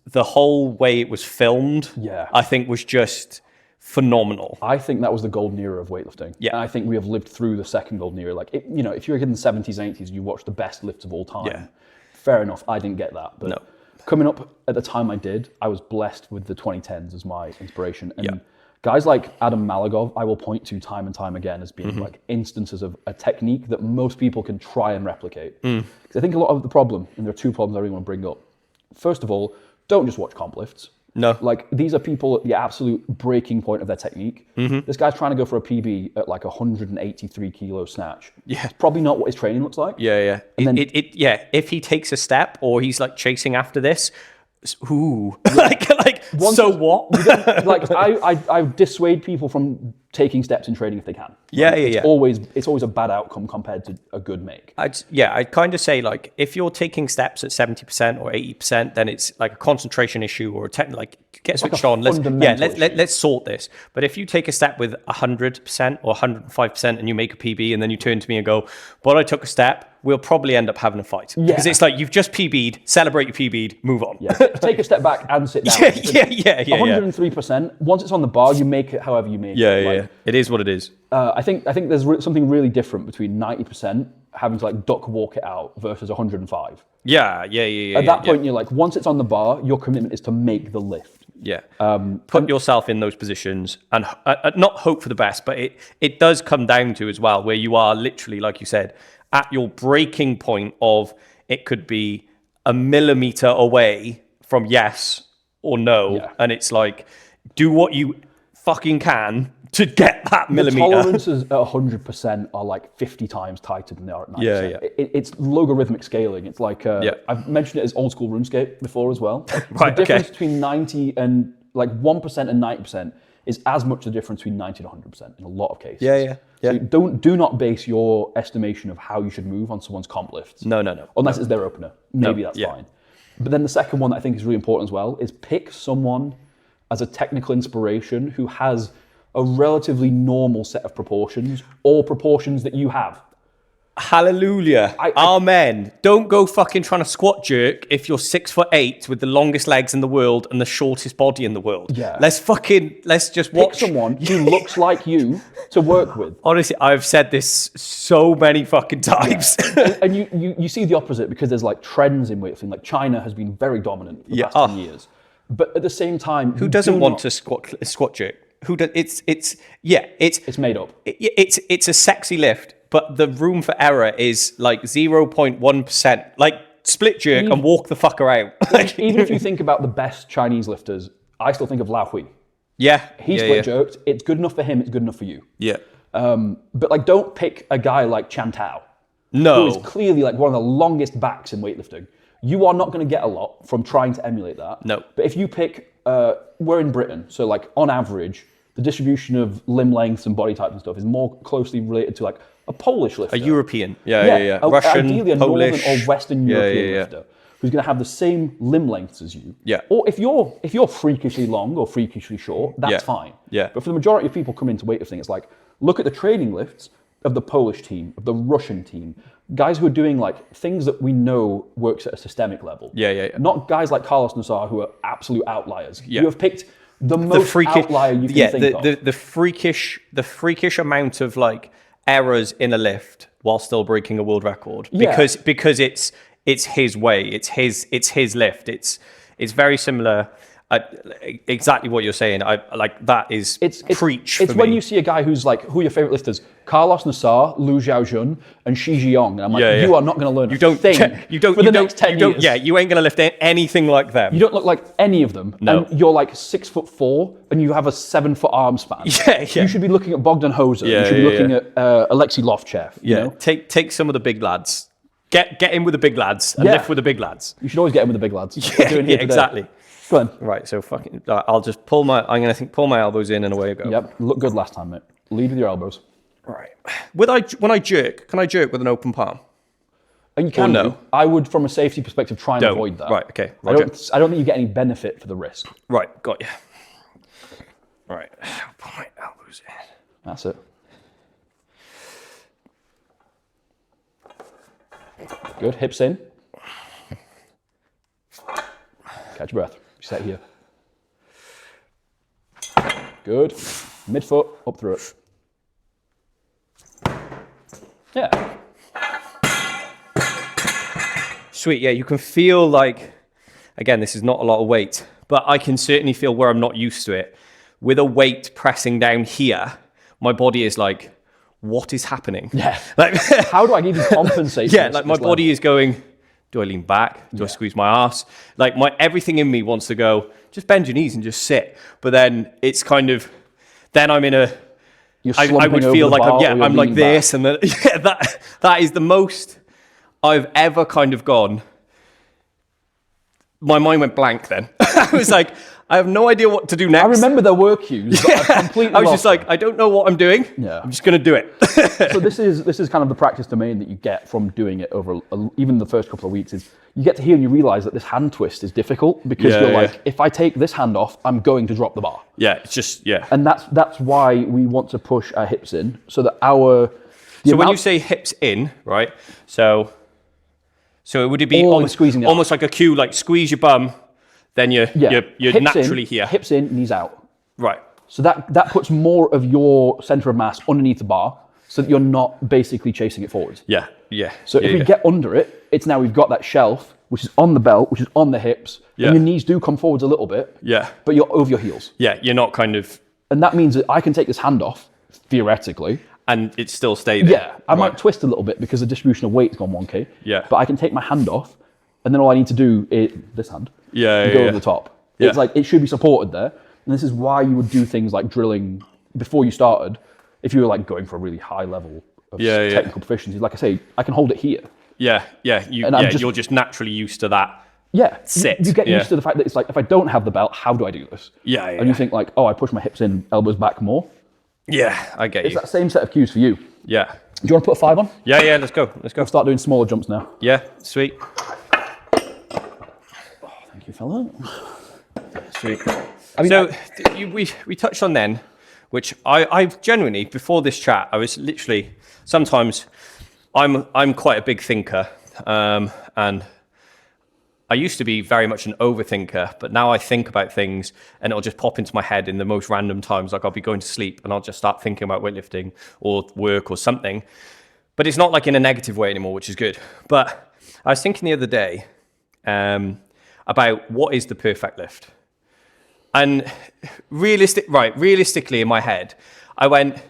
the whole way it was filmed, I think was just phenomenal. I think that was the golden era of weightlifting. Yeah. And I think we have lived through the second golden era. Like, if you're in the 70s and 80s, you watch the best lifts of all time. Yeah. Fair enough. I didn't get that. But coming up at the time I did, I was blessed with the 2010s as my inspiration. And guys like Adam Malagov, I will point to time and time again as being like instances of a technique that most people can try and replicate. Because I think a lot of the problem, and there are two problems I really want to bring up. First of all, don't just watch comp lifts. No. Like, these are people at the absolute breaking point of their technique. This guy's trying to go for a PB at like 183 kilo snatch. Yeah. It's probably not what his training looks like. Yeah. And then, if he takes a step or he's like chasing after this, so what? Like, I dissuade people from taking steps in training if they can. It's always a bad outcome compared to a good make. I'd kind of say like if you're taking steps at 70% or 80%, then it's like a concentration issue or get switched on. Let's sort this. But if you take a step with 100% or 105% and you make a PB and then you turn to me and go, "But I took a step," we'll probably end up having a fight. Because it's like you've just PB'd, celebrate your PB'd, move on. Yeah. Take a step back and sit down. 103%. Once it's on the bar, you make it however you make it. It is what it is. I think there's something really different between 90% having to like duck walk it out versus 105. Yeah. At that point, you're like, once it's on the bar, your commitment is to make the lift. Yeah. Put yourself in those positions and not hope for the best, but it does come down to as well where you are literally, like you said, at your breaking point of it could be a millimeter away from yes or no. And it's like, do what you fucking can to get that millimeter. The tolerances at 100% are like 50 times tighter than they are at 90%. It's logarithmic scaling. It's like, I've mentioned it as old school RuneScape before as well. The difference between 90 and like 1% and 90% is as much the difference between 90 and 100% in a lot of cases. So do not base your estimation of how you should move on someone's comp lifts. No. Unless it's their opener. Maybe that's fine. But then the second one that I think is really important as well is pick someone as a technical inspiration who has a relatively normal set of proportions or proportions that you have. Hallelujah. Amen. Don't go fucking trying to squat jerk if you're 6'8" with the longest legs in the world and the shortest body in the world. Yeah. Let's just Pick watch someone who looks like you to work with. Honestly, I've said this so many fucking times. Yeah. And you see the opposite because there's like trends in weightlifting. Like China has been very dominant for the past 10 years. But at the same time, who doesn't want to squat jerk? Who does? It's made up. It's a sexy lift, but the room for error is like 0.1%. Like split jerk and walk the fucker out. Even if you think about the best Chinese lifters, I still think of Lao Hui. Yeah, he split jerked. It's good enough for him. It's good enough for you. Yeah. But like, don't pick a guy like Chan Tao, who is clearly like one of the longest backs in weightlifting. You are not going to get a lot from trying to emulate that. No. But if you pick, we're in Britain, so like on average, the distribution of limb lengths and body types and stuff is more closely related to like a Polish lifter. A European. Yeah. Russian, ideally a Polish. Northern or Western European lifter who's going to have the same limb lengths as you. Yeah. Or if you're freakishly long or freakishly short, that's fine. Yeah. But for the majority of people coming into weightlifting, it's like, look at the training lifts of the Polish team, of the Russian team, guys who are doing like things that we know works at a systemic level. Yeah. Not guys like Carlos Nassar who are absolute outliers. Yeah. You have picked the most outlier you can think of. The freakish amount of like errors in a lift while still breaking a world record because it's his way, it's his lift. It's very similar. Exactly what you're saying. I like that is preach. It's when you see a guy who's like, who are your favorite lifters? Carlos Nassar, Lu Xiaojun, and Shi Jiong. And I'm like, you are not going to learn for the next 10 years. Yeah, you ain't going to lift anything like them. You don't look like any of them. No. And you're like 6'4" and you have a 7-foot arm span. Yeah. You should be looking at Bogdan Hoser. You should be looking at Alexei Lovchev. Yeah. You know? Take some of the big lads. Get in with the big lads and lift with the big lads. You should always get in with the big lads. Yeah, exactly. Go on. Right, so I'll just pull my elbows in and away I go. Yep, look good last time, mate. Lead with your elbows. Right. When I jerk, can I jerk with an open palm? And you can do. I would, from a safety perspective, try and avoid that. Right, okay. I don't think you get any benefit for the risk. Right, got you. Right, pull my elbows in. That's it. Good, hips in. Catch your breath. Set here. Good. Midfoot, up through it. Yeah. Sweet, yeah, you can feel like, again, this is not a lot of weight, but I can certainly feel where I'm not used to it. With a weight pressing down here, my body is like, what is happening? Yeah. Like, how do I even compensate? Yeah, like my body is going, do I lean back? Do I squeeze my ass? Like everything in me wants to go, just bend your knees and just sit. But then it's kind of, then I'm in a, I would feel like I'm like this. And then, that is the most I've ever kind of gone. My mind went blank then. I was like, I have no idea what to do next. I remember there were cues. I was just like, I don't know what I'm doing. Yeah. I'm just going to do it. So this is kind of the practice domain that you get from doing it over even the first couple of weeks. Is you get to here and you realize that this hand twist is difficult because you're like, if I take this hand off, I'm going to drop the bar. Yeah, it's just And that's why we want to push our hips in so that when you say hips in, right? So would it be squeezing almost like a cue, like squeeze your bum, then you're naturally here. Hips in, knees out. Right. So that puts more of your center of mass underneath the bar so that you're not basically chasing it forwards. Yeah. So if we get under it, it's now we've got that shelf, which is on the belt, which is on the hips, and your knees do come forwards a little bit. Yeah. But you're over your heels. Yeah, you're not kind of... And that means that I can take this hand off, theoretically. And it still stay there. Yeah, I might twist a little bit because the distribution of weight's gone wonky. Yeah. But I can take my hand off, and then all I need to do is this hand. Go over the top. Yeah. It's like it should be supported there. And this is why you would do things like drilling before you started, if you were like going for a really high level of technical proficiency. Like I say, I can hold it here. Yeah. You're just naturally used to that. Yeah, sit. You get used to the fact that it's like, if I don't have the belt, how do I do this? Yeah. And you think like, oh, I push my hips in, elbows back more. Yeah, I get you. It's that same set of cues for you. Yeah. Do you want to put a 5 on? Yeah, let's go. We'll start doing smaller jumps now. Yeah, sweet. Oh, thank you, fella. Sweet. We touched on then, which I've genuinely, before this chat, I was literally, sometimes I'm quite a big thinker, and I used to be very much an overthinker, but now I think about things and it'll just pop into my head in the most random times. Like I'll be going to sleep and I'll just start thinking about weightlifting or work or something. But it's not like in a negative way anymore, which is good. But I was thinking the other day about what is the perfect lift. And realistically in my head, I went,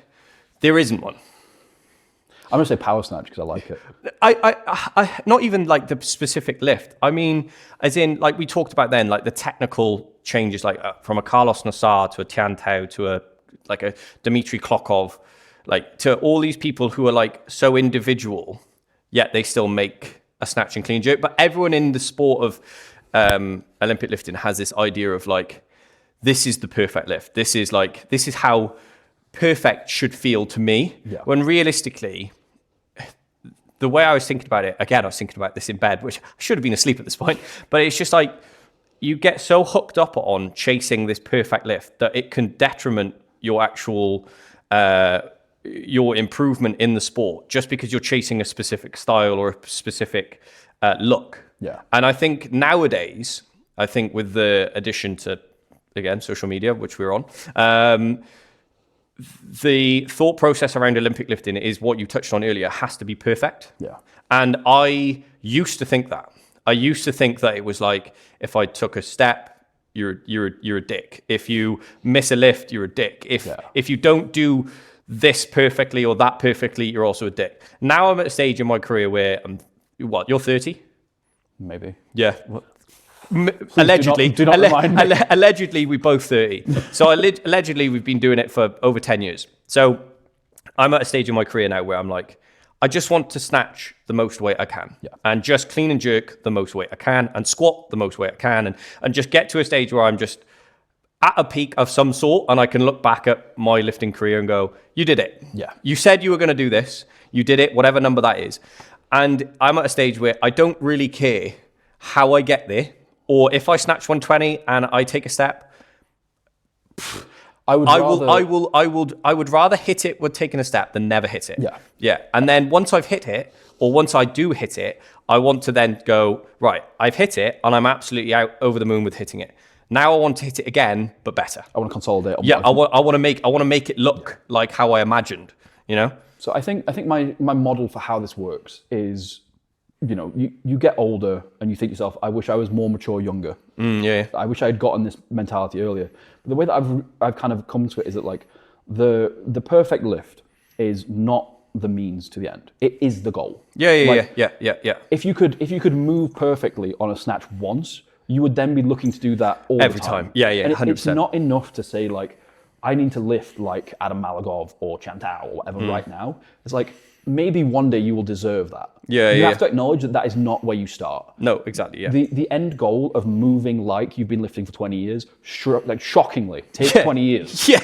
there isn't one. I'm going to say power snatch because I like it. I not even like the specific lift. I mean, as in like we talked about then, like the technical changes, like from a Carlos Nassar to a Tian Tao to a Dmitry Klokov, like to all these people who are like so individual, yet they still make a snatch and clean jerk. But everyone in the sport of Olympic lifting has this idea of like, this is the perfect lift. This is how perfect should feel to me. Yeah. When realistically, the way I was thinking about it, again, I was thinking about this in bed, which I should have been asleep at this point, but it's just like, you get so hooked up on chasing this perfect lift that it can detriment your actual, your improvement in the sport just because you're chasing a specific style or a specific look. Yeah. And I think nowadays, with the addition to, again, social media, which we're on, the thought process around Olympic lifting is what you touched on earlier, has to be perfect. Yeah. And I used to think that. I used to think that it was like, if I took a step, you're a dick. If you miss a lift, you're a dick. If you don't do this perfectly or that perfectly, you're also a dick. Now I'm at a stage in my career where you're 30? Maybe. Yeah. Allegedly, do not remind me. Allegedly, we're both 30. So allegedly, we've been doing it for over 10 years. So I'm at a stage in my career now where I'm like, I just want to snatch the most weight I can, and just clean and jerk the most weight I can, and squat the most weight I can, and just get to a stage where I'm just at a peak of some sort, and I can look back at my lifting career and go, you did it. Yeah. You said you were going to do this. You did it, whatever number that is. And I'm at a stage where I don't really care how I get there. Or if I snatch 120 and I take a step, I would rather hit it with taking a step than never hit it. Yeah. Yeah. And then once I've hit it, or once I do hit it, I want to then go, right, I've hit it and I'm absolutely out over the moon with hitting it. Now I want to hit it again, but better. I want to consolidate. I want to make it look like how I imagined, you know? So I think my model for how this works is, you know, you get older and you think to yourself, I wish I was more mature younger. Yeah. I wish I had gotten this mentality earlier. But the way that I've kind of come to it is that like the perfect lift is not the means to the end. It is the goal. Yeah. If you could move perfectly on a snatch once, you would then be looking to do that every time. Yeah, and 100%. It's not enough to say like, I need to lift like Adam Malagov or Chantao or whatever right now. It's like, maybe one day you will deserve that. You have to acknowledge that is not where you start. No, exactly, yeah. The end goal of moving like you've been lifting for 20 years, shockingly, takes 20 years. Yeah.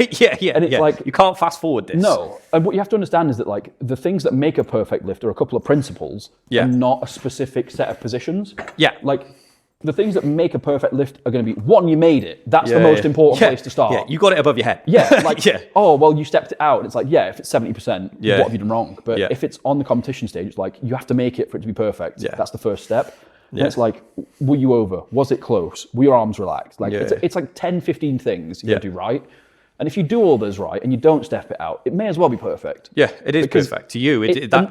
And it's like, you can't fast forward this. No. And what you have to understand is that like the things that make a perfect lift are a couple of principles and not a specific set of positions. Yeah. Like, the things that make a perfect lift are going to be, one, you made it. That's the most important place to start. Yeah, you got it above your head. Yeah, like, oh, well, you stepped it out. It's like, if it's 70%, what have you done wrong? But if it's on the competition stage, it's like, you have to make it for it to be perfect. Yeah. That's the first step. And it's like, were you over? Was it close? Were your arms relaxed? Like, it's like 10, 15 things you got to do right. And if you do all those right and you don't step it out, it may as well be perfect. Yeah, it is perfect. To you,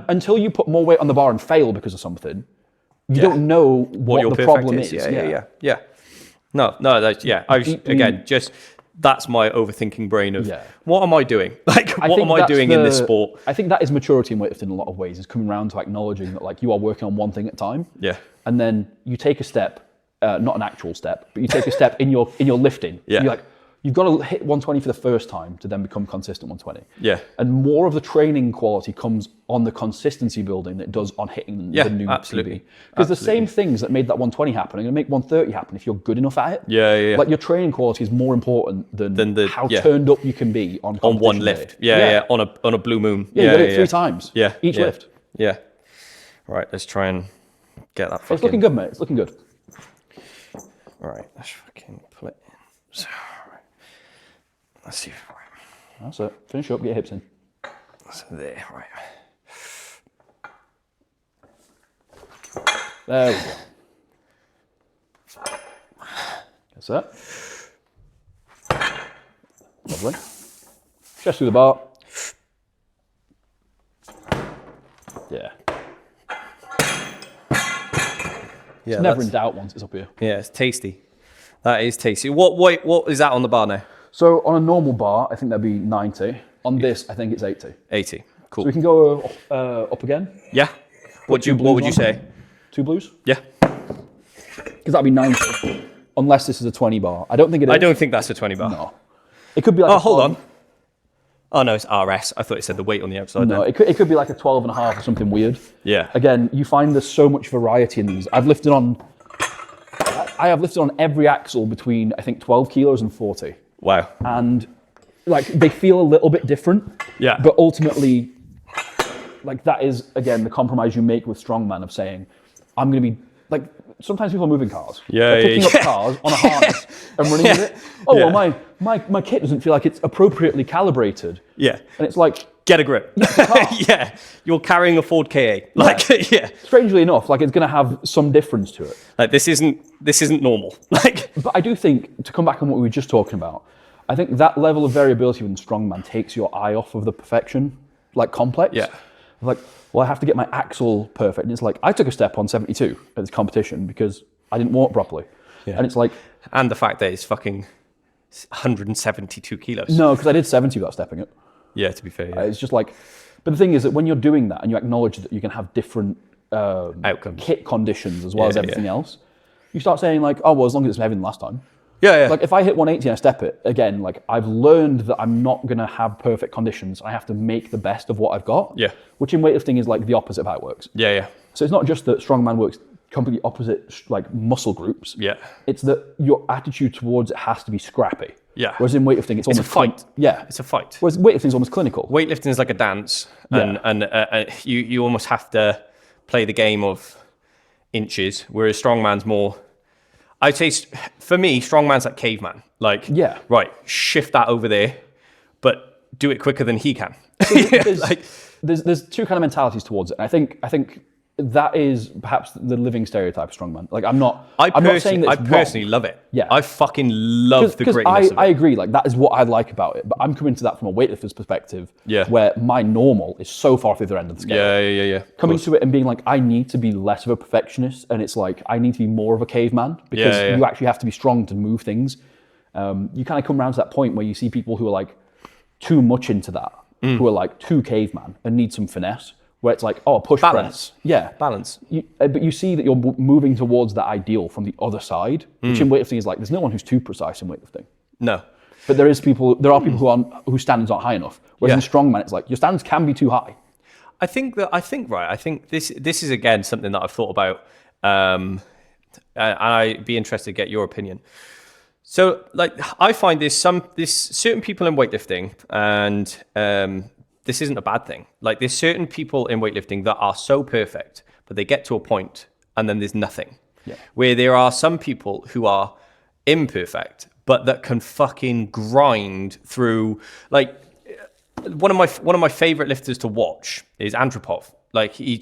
until you put more weight on the bar and fail because of something, you don't know what the problem is. Yeah. No, that's my overthinking brain of what am I doing? Like, what am I doing in this sport? I think that is maturity in weightlifting in a lot of ways, is coming around to acknowledging that like you are working on one thing at a time. Yeah. And then you take a step, not an actual step, but you take a step in your lifting. Yeah. You're like, you've got to hit 120 for the first time to then become consistent 120. Yeah. And more of the training quality comes on the consistency building than it does on hitting the new absolutely. PB. Because the same things that made that 120 happen are going to make 130 happen if you're good enough at it. Yeah. Like your training quality is more important than how turned up you can be on one lift. Yeah. On a blue moon. Yeah, you got it 3 times. Yeah. Each lift. Yeah. All right, let's try and get that. It's looking good, mate. It's looking good. All right, let's fucking pull it in. So, let's see. That's it. Finish up, get your hips in. So there, right. There we go. That's it. Lovely. Chest through the bar. Yeah. Yeah, It's never in doubt once it's up here. Yeah, it's tasty. That is tasty. What is that on the bar now? So on a normal bar, I think that'd be 90. On this, I think it's 80. 80. Cool. So we can go up again. Yeah. What would you say? 2 blues? Yeah. Because that'd be 90. Unless this is a 20 bar. I don't think it is. I don't think that's a 20 bar. No. It could be like Oh, hold on. Oh, no, it's RS. I thought it said the weight on the outside. No, it could be like a 12.5 or something weird. Yeah. Again, you find there's so much variety in these. I have lifted on every axle between, I think, 12 kilos and 40. Wow. And like they feel a little bit different. Yeah. But ultimately, like that is, again, the compromise you make with Strongman of saying, I'm going to be, like, sometimes people are moving cars. Yeah, They're picking up cars on a harness and running with it. Oh, well, my kit doesn't feel like it's appropriately calibrated. Yeah. And it's like, get a grip. Yeah. You're carrying a Ford KA. Like, yeah. Strangely enough, like it's going to have some difference to it. Like this isn't normal. Like, but I do think, to come back on what we were just talking about, I think that level of variability within Strongman takes your eye off of the perfection, like complex. Yeah. Like, well, I have to get my axle perfect. And it's like, I took a step on 72 at this competition because I didn't walk properly. Yeah. And it's like... And the fact that it's fucking 172 kilos. No, because I did 70 without stepping it. Yeah, to be fair. Yeah. It's just like... But the thing is that when you're doing that and you acknowledge that you can have different outcomes, kit conditions as well as everything else, you start saying like, oh, well, as long as it's heavier than last time. Yeah. Like if I hit 180 and I step it, again, like I've learned that I'm not going to have perfect conditions. I have to make the best of what I've got. Yeah. Which in weightlifting is like the opposite of how it works. Yeah. So it's not just that Strongman works completely opposite like muscle groups. Yeah. It's that your attitude towards it has to be scrappy. Yeah. Whereas in weightlifting, it's almost a fight. Yeah. It's a fight. Whereas weightlifting is almost clinical. Weightlifting is like a dance, and you almost have to play the game of inches, whereas strongman's more. I'd say for me, strongman's like caveman. Like, right, shift that over there, but do it quicker than he can. There's two kind of mentalities towards it. And I think that is perhaps the living stereotype of strongman. Like I'm not saying that it's I personally love it. Yeah. I fucking love the grittiness of it. I agree, like that is what I like about it. But I'm coming to that from a weightlifter's perspective. Yeah. Where my normal is so far through the end of the scale. Yeah. Coming to it and being like, I need to be less of a perfectionist, and it's like I need to be more of a caveman because you actually have to be strong to move things. You kind of come around to that point where you see people who are like too much into that, who are like too caveman and need some finesse. Where it's like, oh, a push balance. press. Yeah. Balance. But you see that you're moving towards that ideal from the other side, which in weightlifting is like, there's no one who's too precise in weightlifting. No. But there are people whose standards aren't high enough. Whereas in strongman, it's like, your standards can be too high. I think this is again something that I've thought about, and I'd be interested to get your opinion. So, like, I find there's certain people in weightlifting, and this isn't a bad thing. Like, there's certain people in weightlifting that are so perfect, but they get to a point and then there's nothing. Yeah. Where there are some people who are imperfect, but that can fucking grind through. Like, one of my favorite lifters to watch is Antropov. Like, he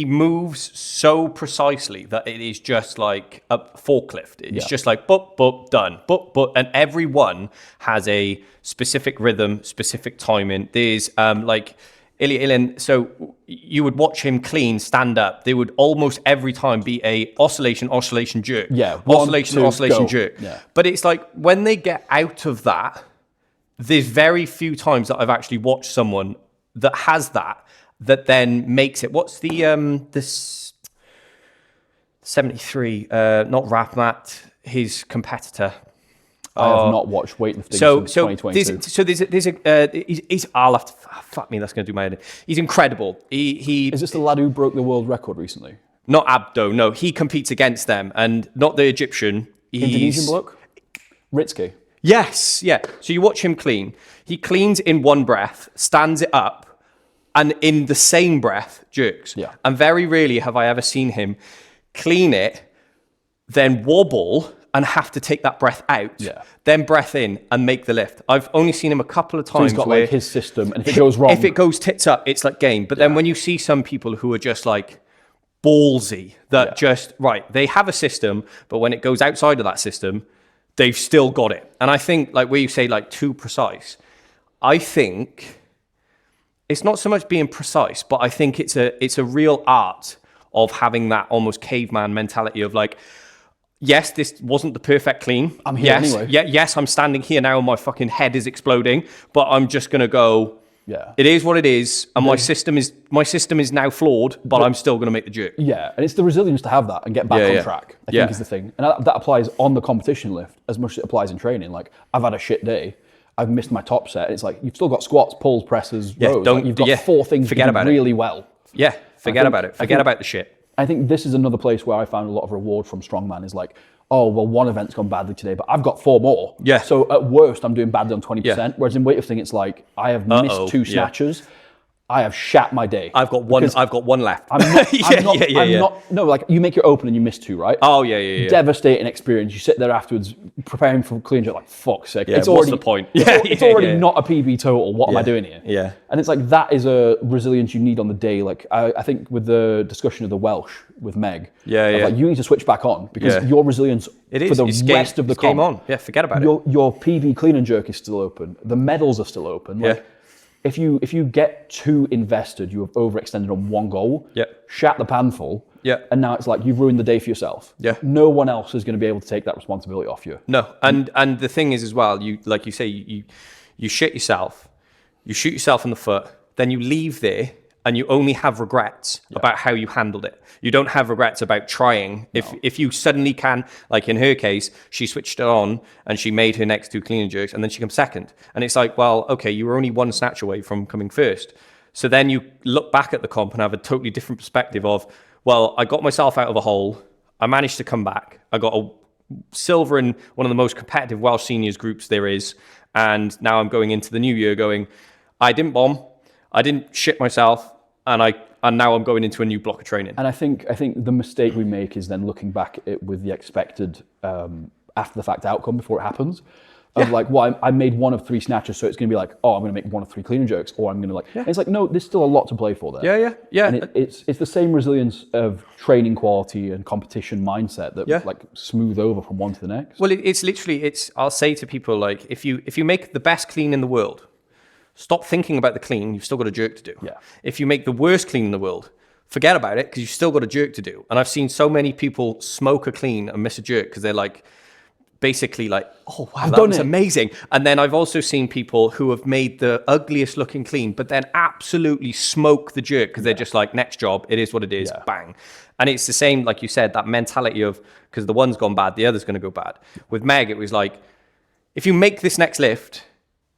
moves so precisely that it is just like a forklift. It's just like boop, done, boop, and everyone has a specific rhythm, specific timing. There's like Ilya Ilin, so you would watch him clean, stand up. There would almost every time be a oscillation, jerk. Yeah. Oscillation, jerk. Yeah. But it's like when they get out of that, there's very few times that I've actually watched someone that has that then makes it. What's the this 73? Not Rapmat, his competitor. I have not watched weightlifting since 2022. I'll have to, fuck me, that's going to do my head in. He's incredible. Is this the lad who broke the world record recently? Not Abdo, no. He competes against them, and not the Egyptian. Indonesian bloke? Ritsky. Yes, yeah. So you watch him clean. He cleans in one breath, stands it up, and in the same breath, jerks. Yeah. And very rarely have I ever seen him clean it, then wobble and have to take that breath out, then breath in and make the lift. I've only seen him a couple of times. So he's got like his system, and if it goes wrong... If it goes tits up, it's like game. But then when you see some people who are just like ballsy that just, right, they have a system, but when it goes outside of that system, they've still got it. And I think, like, where you say, like, too precise, I think it's not so much being precise, but I think it's a real art of having that almost caveman mentality of, like, yes, this wasn't the perfect clean. I'm here anyway. Yes, I'm standing here now and my fucking head is exploding, but I'm just going to go, it is what it is, and my system is now flawed, but I'm still going to make the jerk. Yeah, and it's the resilience to have that and get back on track, I think is the thing. And that applies on the competition lift as much as it applies in training. Like, I've had a shit day, I've missed my top set. It's like, you've still got squats, pulls, presses, rows. Like, you've got 4 things forget about really well. Yeah, forget about it. Forget about the shit. I think this is another place where I found a lot of reward from Strongman is like, oh, well, one event's gone badly today, but I've got 4 more. Yeah. So at worst, I'm doing badly on 20%. Yeah. Whereas in weightlifting, it's like, I have missed 2 snatches. I have shat my day. I've got one left. I'm not, no, like, you make your open and you miss 2, right? Oh, yeah. Devastating experience. You sit there afterwards preparing for clean jerk, like, fuck's sake. Yeah, what's the point? It's already not a PB total. What am I doing here? Yeah. And it's like, that is a resilience you need on the day. Like, I think with the discussion of the Welsh with Meg, like, you need to switch back on because your resilience for the rest of the comp. Game on. Yeah, forget about it. Your PB clean and jerk is still open. The medals are still open. Like, if you get too invested, you have overextended on one goal, shat the pan full, and now it's like you've ruined the day for yourself. Yeah. No one else is going to be able to take that responsibility off you. No, and the thing is as well, you like you say, you shit yourself, you shoot yourself in the foot, then you leave there and you only have regrets about how you handled it. You don't have regrets about trying. If you suddenly can, like in her case, she switched it on and she made her next 2 clean and jerks and then she comes second. And it's like, well, okay, you were only 1 snatch away from coming first. So then you look back at the comp and have a totally different perspective of, well, I got myself out of a hole. I managed to come back. I got a silver in one of the most competitive Welsh seniors groups there is. And now I'm going into the new year going, I didn't bomb. I didn't shit myself, and now I'm going into a new block of training. And I think the mistake we make is then looking back at it with the expected after the fact outcome before it happens. Of like, well, I made 1 of 3 snatches, so it's going to be like, oh, I'm going to make 1 of 3 clean and jerks, or I'm going to like. It's like, no, there's still a lot to play for there. Yeah. And it's the same resilience of training quality and competition mindset that like smooth over from one to the next. Well, it's literally I'll say to people, like, if you make the best clean in the world, stop thinking about the clean. You've still got a jerk to do. Yeah. If you make the worst clean in the world, forget about it because you've still got a jerk to do. And I've seen so many people smoke a clean and miss a jerk because they're like, basically like, oh wow, that was amazing. And then I've also seen people who have made the ugliest looking clean, but then absolutely smoke the jerk because they're just like, next job, it is what it is, bang. And it's the same, like you said, that mentality of because the one's gone bad, the other's going to go bad. With Meg, it was like, if you make this next lift,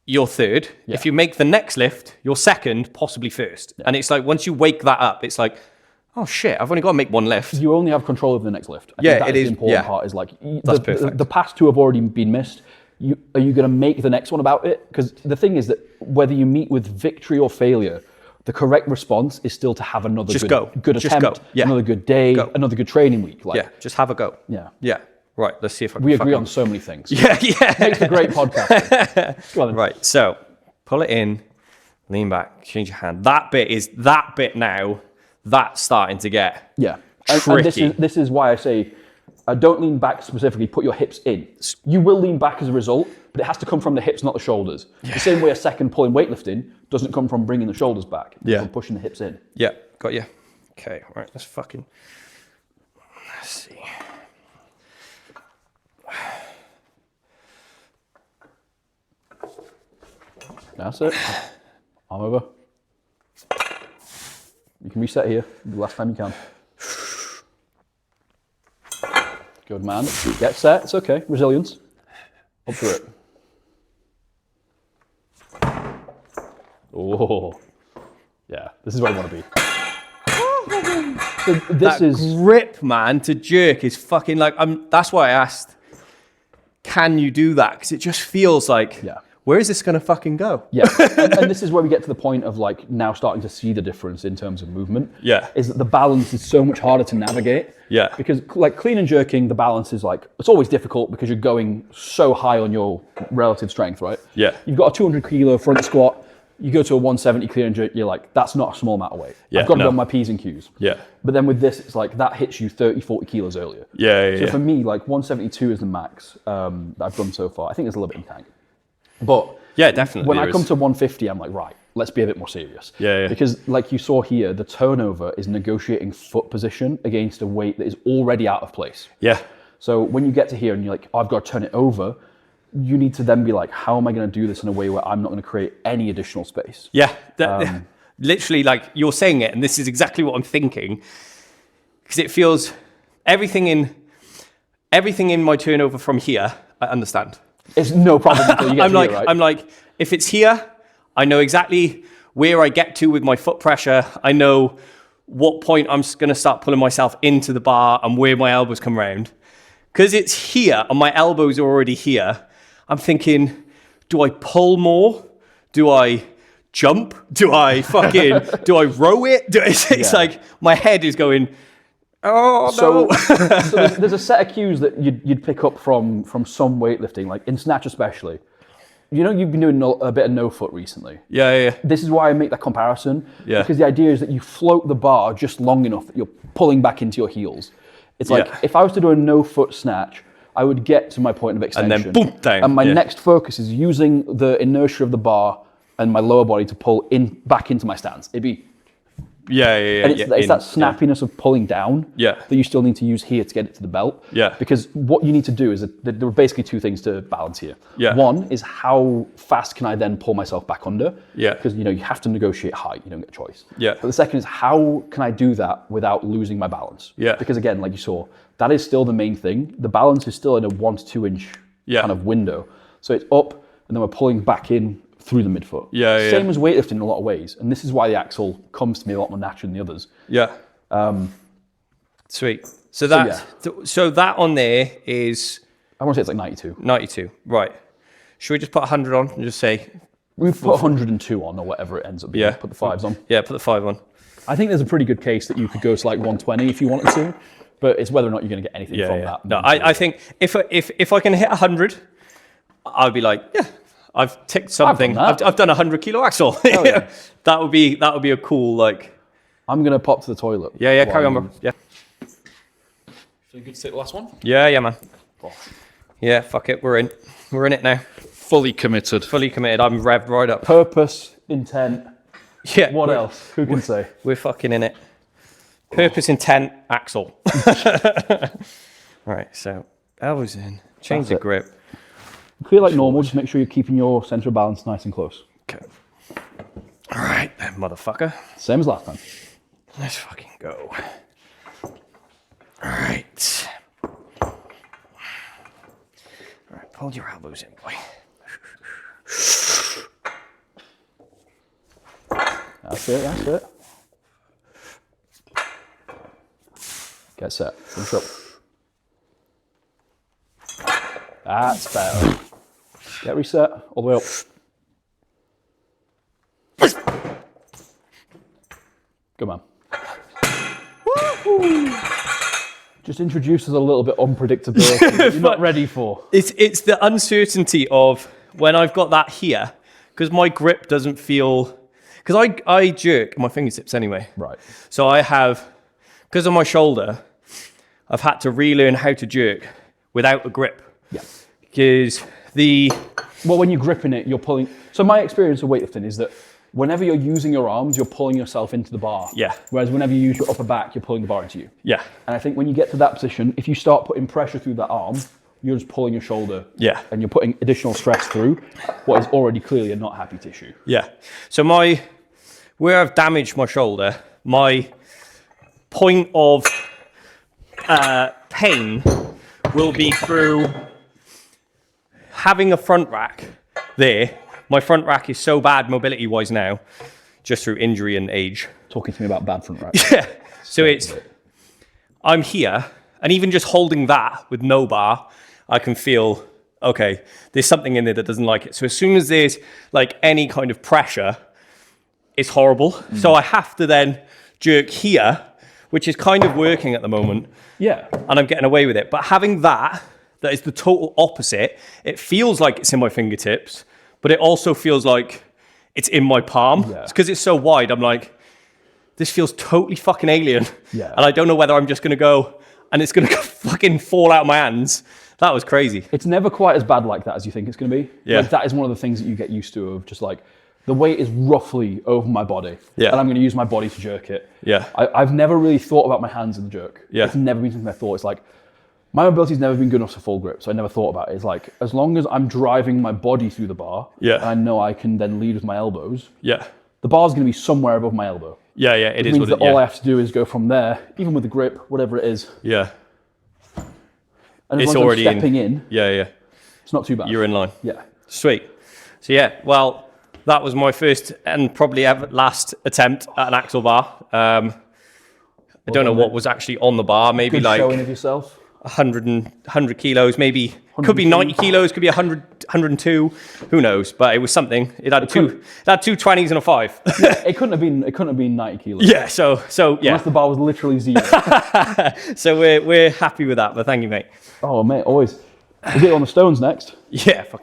you're third. Yeah. If you make the next lift, you're second, possibly first. Yeah. And it's like, once you wake that up, it's like, oh shit, I've only got to make 1 lift. You only have control of the next lift. I think that is the important part is like, the past 2 have already been missed. Are you going to make the next one about it? Because the thing is that whether you meet with victory or failure, the correct response is still to have another good attempt, another good day, another good training week. Like, just have a go. Yeah. Right, let's see if I can. We agree on so many things. Yeah. Makes a great podcast. Go on then. Right, so pull it in, lean back, change your hand. That bit now, that's starting to get tricky. And this is why I say, don't lean back specifically, put your hips in. You will lean back as a result, but it has to come from the hips, not the shoulders. The same way a second pull in weightlifting doesn't come from bringing the shoulders back. It's from pushing the hips in. Yeah, got you. Okay, right, let's see. That's it. Arm over. You can reset here the last time you can. Good man. Get set. It's okay. Resilience. Up to it. Oh. Yeah. This is where you want to be. So that grip, man, to jerk is fucking like. That's why I asked. Can you do that? Because it just feels like. Yeah. Where is this going to fucking go? Yeah, and this is where we get to the point of like now starting to see the difference in terms of movement. Yeah. Is that the balance is so much harder to navigate. Yeah. Because like clean and jerking, the balance is like, it's always difficult because you're going so high on your relative strength, right? Yeah. You've got a 200 kilo front squat, you go to a 170 clean and jerk, you're like, that's not a small amount of weight. Yeah, I've got to no. be on my P's and Q's. Yeah. But then with this, it's like that hits you 30, 40 kilos earlier. Yeah. So for me, like 172 is the max that I've done so far. I think there's a little bit in tank. But yeah, definitely. when I come to 150, I'm like, right, let's be a bit more serious. Yeah. Because like you saw here, the turnover is negotiating foot position against a weight that is already out of place. Yeah. So when you get to here and you're like, oh, I've got to turn it over, you need to then be like, how am I going to do this in a way where I'm not going to create any additional space? Yeah. Literally, like you're saying it, and this is exactly what I'm thinking. Because it feels everything in my turnover from here, I understand. It's no problem until you get to here, right? I'm like, if it's here, I know exactly where I get to with my foot pressure. I know what point I'm going to start pulling myself into the bar and where my elbows come round. Because it's here and my elbows are already here, I'm thinking, do I pull more? Do I jump? Do I row it? It's like my head is going, oh, no. So there's a set of cues that you'd pick up from some weightlifting, like in snatch especially. You know, you've been doing a bit of no foot recently. Yeah. This is why I make that comparison. Yeah. Because the idea is that you float the bar just long enough that you're pulling back into your heels. It's like, if I was to do a no foot snatch, I would get to my point of extension. And then boom, down. And my next focus is using the inertia of the bar and my lower body to pull back into my stance. It'd be... And it's that snappiness of pulling down that you still need to use here to get it to the belt. Yeah. Because what you need to do is that there are basically two things to balance here. Yeah. One is how fast can I then pull myself back under? Yeah. Because you have to negotiate height. You don't get a choice. Yeah. But the second is how can I do that without losing my balance? Yeah. Because again, like you saw, that is still the main thing. The balance is still in a 1 to 2 inch kind of window. So it's up and then we're pulling back in through the midfoot. Same as weightlifting in a lot of ways. And this is why the axle comes to me a lot more natural than the others. Yeah. Sweet. So that on there is... I want to say it's like 92. 92. Right. Should we just put 100 on and just say... We put 102 on or whatever it ends up being. Yeah. Put the 5s on. Yeah, put the 5 on. I think there's a pretty good case that you could go to like 120 if you wanted to. But it's whether or not you're going to get anything from that. No, I think if I can hit 100, I'll be like, yeah, I've ticked something. I've done a 100 kilo axle. Yeah. That would be a cool like. I'm gonna pop to the toilet. Yeah, carry on, bro. Yeah. So you good to take the last one? Yeah, man. Yeah, fuck it, we're in it now. Fully committed. I'm revved right up. Purpose, intent. Yeah. What else? Who can say? We're fucking in it. Purpose, intent, axle. Right, so elbows in. Change the grip. Feel like normal, just make sure you're keeping your centre of balance nice and close. Okay. All right, then, motherfucker. Same as last time. Let's fucking go. All right. All right, pull your elbows in, boy. That's it. Get set. Finish up. That's better. Get reset. All the way up. Good man. Just introduces a little bit unpredictability that you're not ready for. It's the uncertainty of when I've got that here, because my grip doesn't feel... Because I jerk my fingertips anyway. Right. So I have, because of my shoulder, I've had to relearn how to jerk without a grip. Yeah. Because well, when you're gripping it, you're pulling... So my experience of weightlifting is that whenever you're using your arms, you're pulling yourself into the bar. Yeah. Whereas whenever you use your upper back, you're pulling the bar into you. Yeah. And I think when you get to that position, if you start putting pressure through that arm, you're just pulling your shoulder. Yeah. And you're putting additional stress through what is already clearly a not happy tissue. Yeah. So where I've damaged my shoulder, my point of pain will be through having a front rack there. My front rack is so bad mobility-wise now, just through injury and age. Talking to me about bad front racks. Yeah. So I'm here, and even just holding that with no bar, I can feel, okay, there's something in there that doesn't like it. So as soon as there's like any kind of pressure, it's horrible. So I have to then jerk here, which is kind of working at the moment. Yeah. And I'm getting away with it. But having that is the total opposite. It feels like it's in my fingertips, but it also feels like it's in my palm. Yeah. It's because it's so wide. I'm like, this feels totally fucking alien. Yeah. And I don't know whether I'm just going to go and it's going to fucking fall out of my hands. That was crazy. It's never quite as bad like that as you think it's going to be. Yeah. Like, that is one of the things that you get used to, of just like, the weight is roughly over my body. Yeah. And I'm going to use my body to jerk it. Yeah. I've never really thought about my hands in the jerk. Yeah. It's never been something I thought. It's like, my mobility's never been good enough to full grip, so I never thought about it. It's like, as long as I'm driving my body through the bar, Yeah. and I know I can then lead with my elbows, Yeah. the bar's going to be somewhere above my elbow. Yeah, yeah, it is means what that it all I yeah. have to do is go from there, even with the grip, whatever it is. Yeah. And as It's long as already I'm stepping in, Yeah, yeah. it's not too bad. You're in line. Yeah. Sweet. So yeah, well, that was my first and probably last attempt at an axle bar. I don't know what was actually on the bar. Maybe Good like showing of yourself. 100 kilos, maybe. Could be 90 kilos, could be 100, 102. Who knows? But it was something. It had two 20s and a 5. It couldn't have been 90 kilos. Yeah, so yeah. Unless the bar was literally 0. So we're happy with that, but thank you, mate. Oh, mate, always. We'll get on the stones next. Yeah, fucking